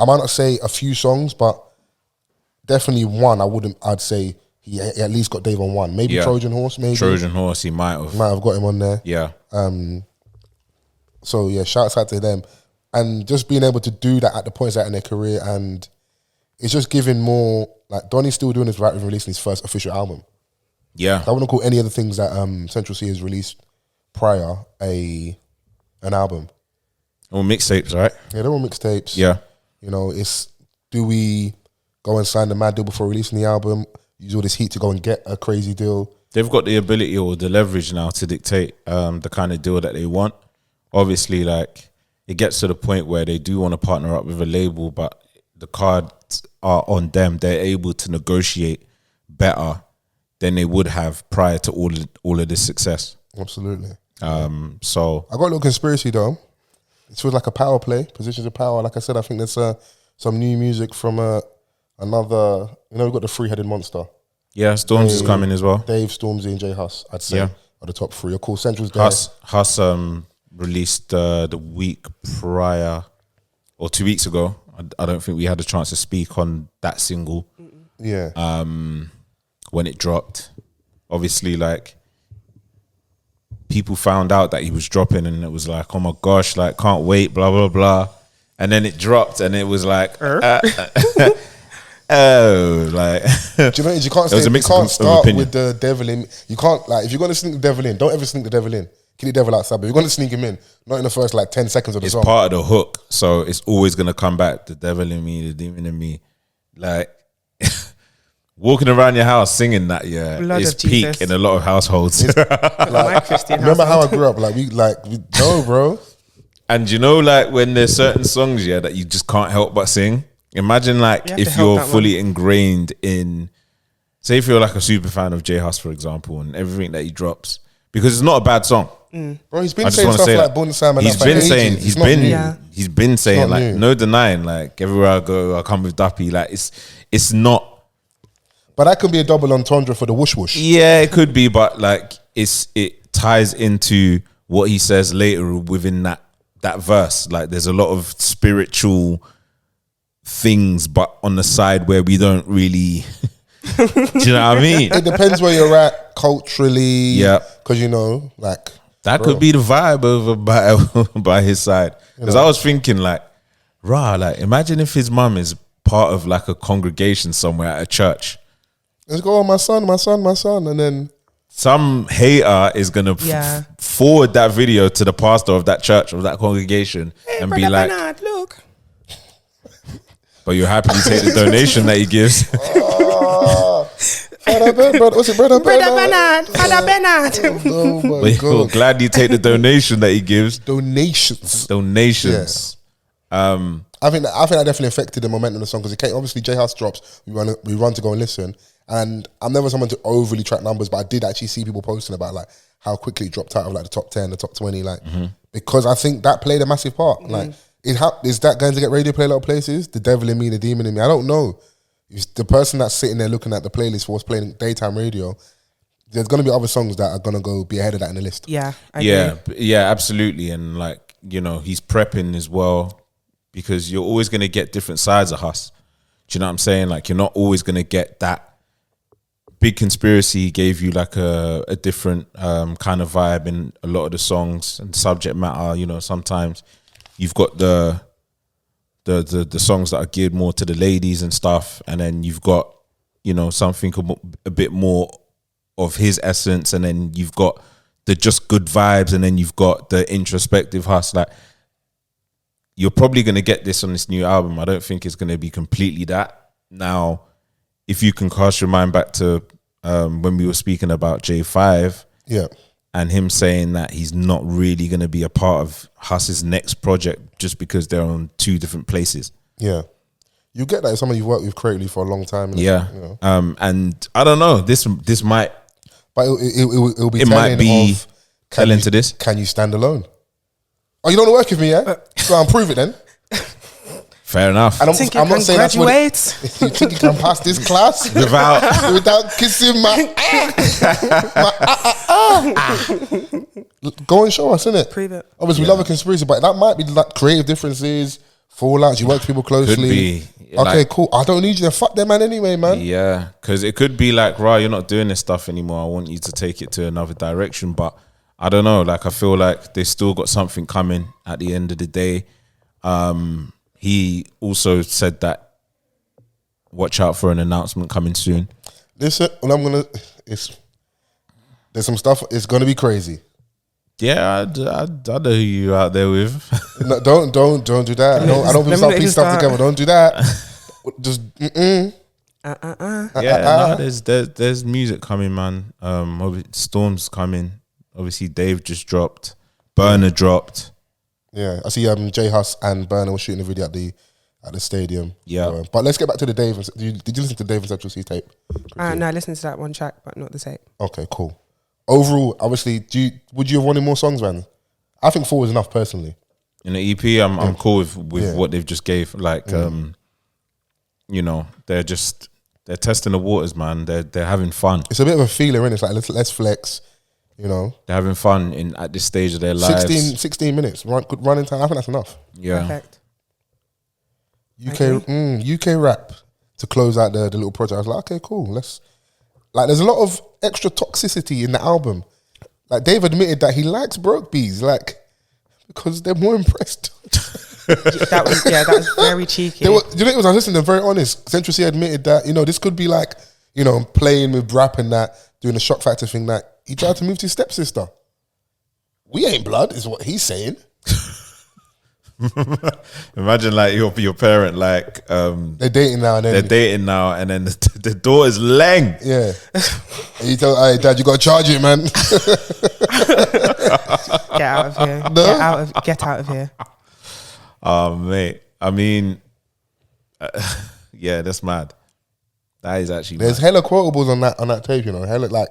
might not say a few songs, but definitely one. I'd say he at least got Dave on one. Maybe Trojan Horse. Maybe Trojan Horse. He might have got him on there. Yeah. So yeah, shouts out to them, and just being able to do that at the points out in their career, and it's just giving more. Like Donnie's still doing this right with releasing his first official album. Yeah. I wouldn't call any of the things that Central C has released prior an album. Or mixtapes, right? Yeah, they're all mixtapes. Yeah. You know, do we go and sign the mad deal before releasing the album? Use all this heat to go and get a crazy deal? They've got the ability or the leverage now to dictate the kind of deal that they want. Obviously, like, it gets to the point where they do want to partner up with a label, but the cards are on them. They're able to negotiate better than they would have prior to all of this success. Absolutely. So I got a little conspiracy though. It feels like a power play, positions of power. Like I said, I think there's some new music from another. You know, we've got the three-headed monster. Yeah, Storms is coming as well. Dave, Stormzy, and J Huss. I'd say are the top three. Of course, Central's there. Huss released the week prior or 2 weeks ago. I don't think we had a chance to speak on that single. Yeah. When it dropped, obviously, like, people found out that he was dropping, and it was like, oh my gosh, like, can't wait, blah blah blah. And then it dropped, and it was like, oh, like. Do you know? You can't start with the devil in. You can't, like, if you're gonna sneak the devil in, don't ever sneak the devil in. Keep the devil outside, but you're gonna sneak him in, not in the first like 10 seconds of the song. It's part of the hook, so it's always gonna come back. The devil in me, the demon in me, like. Walking around your house singing that, is peak in a lot of households. Remember how I grew up? We no, bro. And you know, like, when there's certain songs, that you just can't help but sing. Imagine, like, if you're fully ingrained in, say, if you're like a super fan of J Huss, for example, and everything that he drops, because it's not a bad song. Bro, he's been saying stuff like Bun Sam and he's been saying like, no denying, like, everywhere I go, I come with Duppy. Like, it's not. But that could be a double entendre for the whoosh whoosh. Yeah, it could be, but like it ties into what he says later within that verse. Like, there's a lot of spiritual things, but on the side where we don't really. Do you know what I mean? It depends where you're at culturally. Yeah, because you know, like, that could be the vibe over by his side. Because I was thinking, like, like, imagine if his mum is part of like a congregation somewhere at a church. Let's go, my son, and then some hater is gonna forward that video to the pastor of that church, of that congregation, and be like, Bernard, look. But you're happy to take the donation that he gives. What's it, Brother Bernard? Father Bernard. Oh my But you're God. glad you take the donation that he gives. Donations. Donations. I think that definitely affected the momentum of the song, because it came, obviously J House drops, we run to go and listen, and I'm never someone to overly track numbers, but I did actually see people posting about like how quickly it dropped out of like the top 10, the top 20, like because I think that played a massive part. Like, is that going to get radio play a lot of places? The devil in me, the demon in me. I don't know. It's the person that's sitting there looking at the playlist for what's playing daytime radio. There's going to be other songs that are going to go be ahead of that in the list. Yeah, I agree. Yeah, absolutely. And like, you know, he's prepping as well, because you're always going to get different sides of Huss. Do you know what I'm saying? Like, you're not always going to get that. Big Conspiracy gave you like a different kind of vibe in a lot of the songs and subject matter. You know, sometimes you've got the songs that are geared more to the ladies and stuff, and then you've got, you know, something a bit more of his essence, and then you've got the just good vibes, and then you've got the introspective Hus. Like, you're probably going to get this on this new album. I don't think it's going to be completely that. Now, if you can cast your mind back to when we were speaking about J5, and him saying that he's not really going to be a part of Hus's next project just because they're on two different places. Yeah. You get that as someone you've worked with creatively for a long time. Yeah. You know? And I don't know, this might... But it'll be it might be telling to this. Can you stand alone? Oh, you don't want to work with me, yeah? Go on, prove it then. Fair enough. And I'm not saying graduate. That's what you think you can pass this class without kissing my Go and show us, innit? Prove it. Obviously, we love a conspiracy, but that might be like creative differences, fallouts. You work with people closely. Could be. Okay, cool. I don't need you to fuck them, man. Anyway, man. Yeah, because it could be like, right, you're not doing this stuff anymore. I want you to take it to another direction. But I don't know. Like, I feel like they still got something coming at the end of the day. He also said that watch out for an announcement coming soon. Listen, there's some stuff. It's gonna be crazy. Yeah, I know who you out there with. No, don't do that. I don't think start piecing stuff together. Don't do that. Just Yeah, there's music coming, man. Storm's coming. Obviously, Dave just dropped. Burner dropped. Yeah, I see. J Hus and Burner were shooting a video at the stadium. Yeah, but let's get back to the Dave. Did you listen to Dave and Central CEE tape? No, I listened to that one track, but not the tape. Okay, cool. Overall, obviously, would you have wanted more songs, man? I think 4 was enough personally. In the EP, I'm cool with what they've just gave. Like, you know, they're testing the waters, man. They're having fun. It's a bit of a feeler, innit? It's like let's flex. You know, they're having fun at this stage of their lives. 16 minutes, good running time. I think that's enough. Yeah. Perfect. UK rap to close out the little project. I was like, okay, cool. There's a lot of extra toxicity in the album. Like, Dave admitted that he likes broke bees, like, because they're more impressed. that was very cheeky. You know, it was, I was listening, they're very honest. Central CEE admitted that, you know, this could be like, you know, playing with rap and that, doing the shock factor thing, that he tried to move to his stepsister. We ain't blood, is what he's saying. Imagine like your parent, like they're dating now, and then the daughter's leng. Yeah, and you tell, hey dad, you got to charge it, man. Get out of here. No? Get out of here. Oh mate, I mean, yeah, that's mad. That is actually there's mad. Hella quotables on that tape, you know. Hella, like,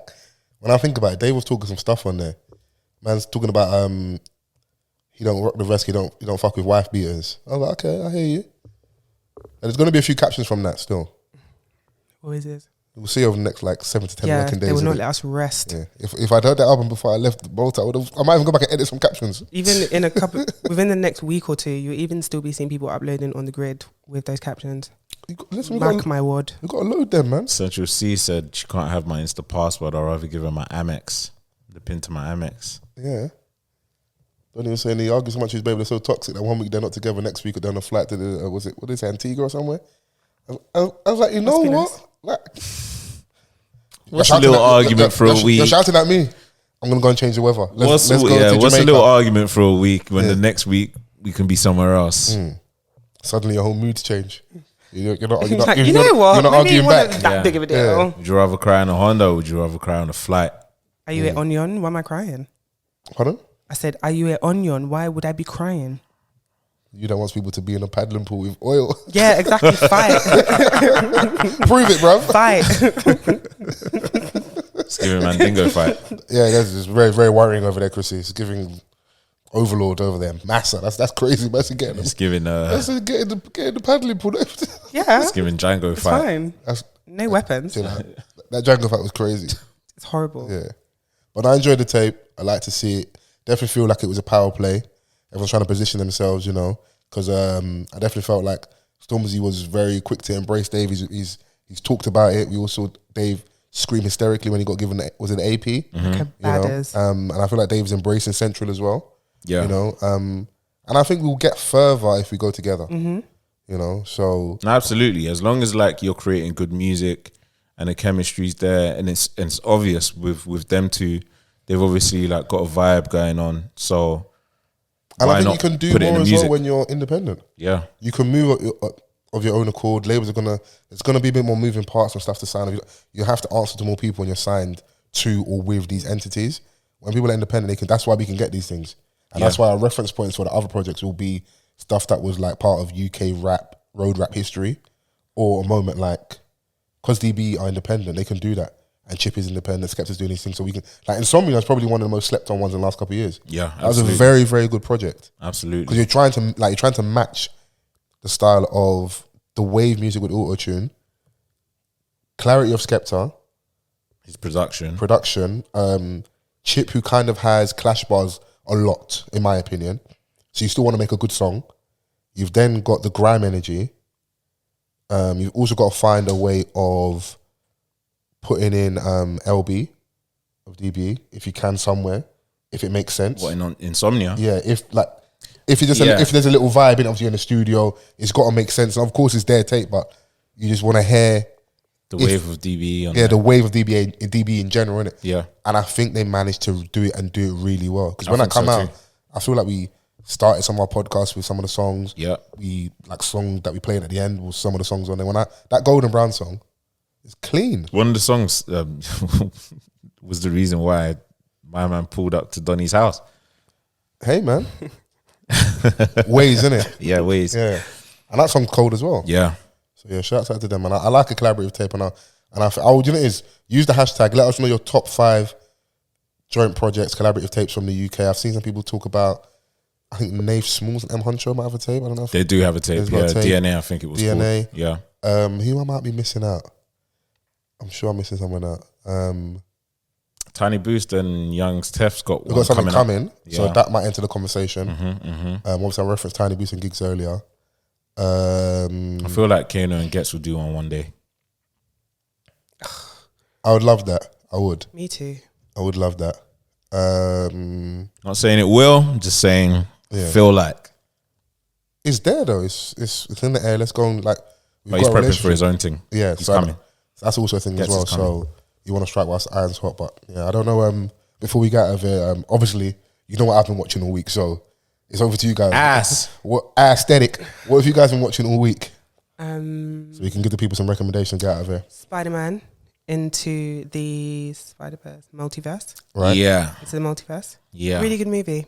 when I think about it, Dave was talking some stuff on there. Man's talking about he don't rock the vest, he don't fuck with wife beaters. I was like, okay, I hear you. And there's gonna be a few captions from that still. What is it? We'll see over the next like 7 to 10 working days. They will not let us rest. Yeah. If I'd heard that album before I left Malta, I might even go back and edit some captions. Even in within the next week or two, you'll even still be seeing people uploading on the grid with those captions. Mark my word. We've got to load them, man. Central CEE said she can't have my Insta password, or I'd rather give her my Amex, the pin to my Amex. Yeah. Don't even say any argue so much. His baby, they're so toxic that 1 week they're not together, next week they're on a flight to the what is it, Antigua or somewhere? I was like, you know what? Like, what's a little argument for a week? You're shouting at me. I'm gonna go and change the weather. What's a little argument for a week when the next week we can be somewhere else? Suddenly your whole mood's change. You're not Maybe arguing back. That big of a deal. Yeah. Would you rather cry on a Honda, or would you rather cry on a flight? Are you an onion? Why am I crying? Pardon? I said, are you an onion? Why would I be crying? You don't want people to be in a paddling pool with oil. Yeah, exactly. Fight. Prove it, bro. Fight. It's giving Mandingo fight. Yeah, that's just very, very worrying over there, Chrissy. It's giving Overlord over there. Massa. That's crazy. That's getting it's giving getting the paddling pool. Yeah. It's giving Django It's fight. fine. No weapons. That Django fight was crazy. It's horrible. Yeah. But I enjoyed the tape. I like to see it. Definitely feel like it was a power play. Everyone's trying to position themselves, you know, because I definitely felt like Stormzy was very quick to embrace Dave. He's talked about it. We also saw Dave scream hysterically when he got given was it an AP? Mm-hmm. And I feel like Dave's embracing Central as well. Yeah, you know, and I think we'll get further if we go together. Mm-hmm. You know, so absolutely. As long as like you're creating good music and the chemistry's there, and it's obvious with them two They've obviously like got a vibe going on. So And why I think not you can do put it in more the as music? well when you're independent. Yeah. You can move of your own accord. Labels are it's gonna be a bit more moving parts and stuff to sign. You have to answer to more people when you're signed to or with these entities. When people are independent, that's why we can get these things. And that's why our reference points for the other projects will be stuff that was like part of UK rap, road rap history, or a moment like, because DB are independent, they can do that. And Chip is independent, Skepta's doing these things, so we can, like Insomnia is probably one of the most slept on ones in the last couple of years. Yeah, that was a very, very good project. Absolutely. Because you're trying to match the style of the wave music with auto-tune, clarity of Skepta, his production, Chip, who kind of has clash bars a lot, in my opinion. So you still want to make a good song. You've then got the grime energy. You've also got to find a way of putting in LB of DB, if you can somewhere, if it makes sense. What, in Insomnia? Yeah, if there's a little vibe in, obviously in the studio, it's got to make sense. And of course it's their tape, but you just want to hear the wave of DB. The wave of DB in general, innit? Yeah. And I think they managed to do it and do it really well. Because when I come out, I feel like we started some of our podcasts with some of the songs. Yeah. We like song that we played at the end was some of the songs on there. That Golden Brown song is clean. One of the songs was the reason why my man pulled up to Donny's house. Hey man. Ways, innit? Yeah, Ways. Yeah. And that song's cold as well. Yeah. So yeah, shout out to them. And I like a collaborative tape. And I would, you know, use the hashtag. Let us know your top 5 joint projects, collaborative tapes from the UK. I've seen some people talk about, I think Nave Smalls and M Huncho might have a tape. I don't know if they do have a tape. Yeah, DNA, I think it was DNA. Called. Yeah. Who I might be missing out? I'm sure I'm missing someone out. Tiny Boost and Young's Tef's got We've got something coming, yeah. so that might enter the conversation. Obviously, I referenced Tiny Boost and Gigs earlier. I feel like Kano and Gets will do one day. I would love that. I would. Me too. I would love that. Not saying it will, I'm just saying feel like. It's there though. It's in the air. Let's go and like. But he's prepping for his own thing. Yeah, he's coming. That's also a thing as well. So you want to strike whilst the iron's hot. But yeah, I don't know. Before we get out of here, obviously, you know what I've been watching all week. So it's over to you guys. What aesthetic? What have you guys been watching all week? So we can give the people some recommendations. Get out of here. Spider-Man into the Spider-Verse multiverse. Right. Yeah. It's the multiverse. Yeah. Really good movie.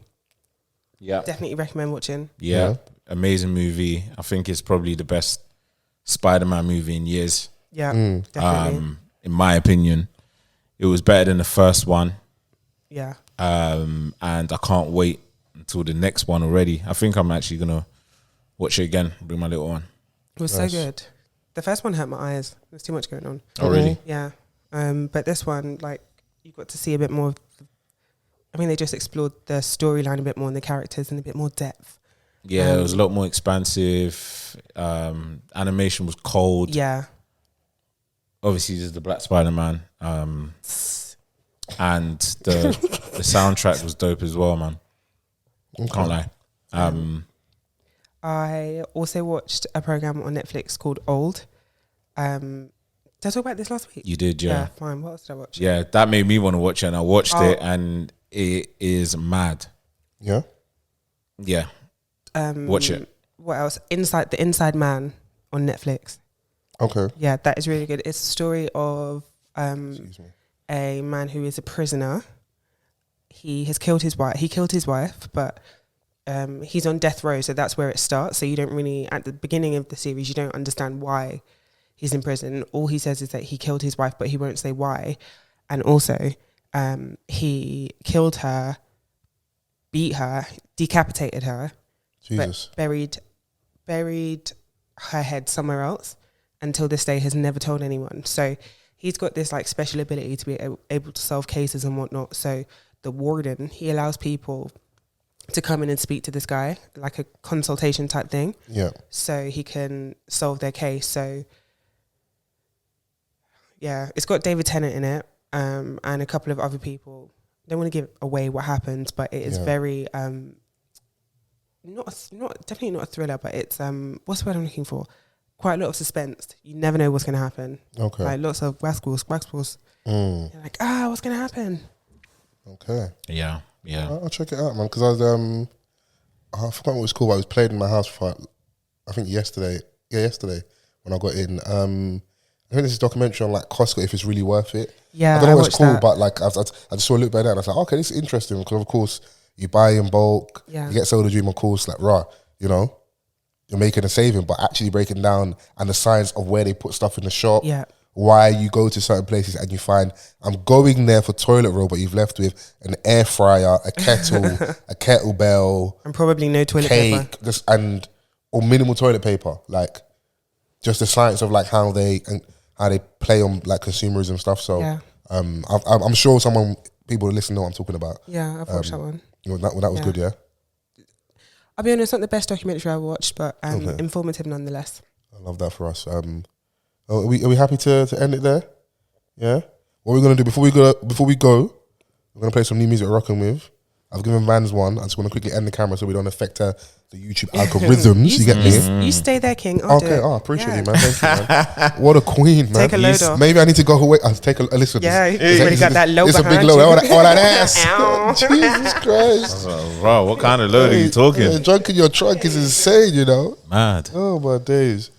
Yeah. Definitely recommend watching. Yeah. Amazing movie. I think it's probably the best Spider-Man movie in years. Yeah, definitely. In my opinion, it was better than the first one. Yeah. And I can't wait until the next one already. I think I'm actually gonna watch it again. Bring my little one. It was so good. The first one hurt my eyes. There's too much going on. Oh really? Yeah. But this one, like, you got to see a bit more of they just explored the storyline a bit more and the characters and a bit more depth. Yeah, it was a lot more expansive. Animation was cold. Yeah. Obviously, there's the Black Spider-Man. And the soundtrack was dope as well, man. Okay. Can't lie. I also watched a program on Netflix called Old. Did I talk about this last week? You did, yeah. Yeah, fine. What else did I watch? Yeah, that made me want to watch it, and I watched it, and it is mad. Yeah? Yeah. Watch it. What else? The Inside Man on Netflix. Okay. Yeah, that is really good. It's a story of a man who is a prisoner. He has killed his wife. He killed his wife, but he's on death row, so that's where it starts. So you don't really, at the beginning of the series, you don't understand why he's in prison. All he says is that he killed his wife, but he won't say why. And also, he killed her, beat her, decapitated her, Jesus. but buried her head somewhere else. Until this day has never told anyone. So he's got this like special ability to be able to solve cases and whatnot. So the warden, he allows people to come in and speak to this guy, like a consultation type thing. Yeah. So he can solve their case. So yeah, it's got David Tennant in it, and a couple of other people. I don't want to give away what happens, but it is very definitely not a thriller, but it's what's the word I'm looking for? Quite a lot of suspense. You never know what's going to happen. Okay. Like lots of wax balls. You're like, what's going to happen? Okay. Yeah. I'll check it out, man. Because I was I forgot what it was called. But I was playing in my house for I think yesterday. Yeah, yesterday when I got in. I think there's a documentary on like Costco if it's really worth it. Yeah, I don't know what it's watched called, that. but like I just saw a look back there and I was like, okay, this is interesting because of course you buy in bulk, you get sold a dream, of course, like you know, you're making a saving, but actually breaking down and the science of where they put stuff in the shop. Yeah. Why you go to certain places and you find I'm going there for toilet roll, but you've left with an air fryer, a kettle, a kettlebell, and probably no toilet cake, paper, or minimal toilet paper. Like just the science of like how they play on like consumerism stuff. So I'm sure people who listen know what I'm talking about. Yeah, I've watched that one. That was good. Yeah, I'll be honest, it's not the best documentary I've watched, but informative nonetheless. I love that for us. Are we happy to end it there? Yeah. What we're gonna do before we go, we're gonna play some new music we're rocking with. I've given Vans one. I just want to quickly end the camera so we don't affect the YouTube algorithms. You get me? You stay there, King. I'll do it. I appreciate you, man. Thank you, man. What a queen, man. Take a load off. Maybe I need to go away. I'll take a listen. Yeah, he's really got that low It's a behind big load. you. All that ass. Jesus Christ. Bro, what kind of load are you talking? Drunk in your trunk is insane, you know. Mad. Oh my days.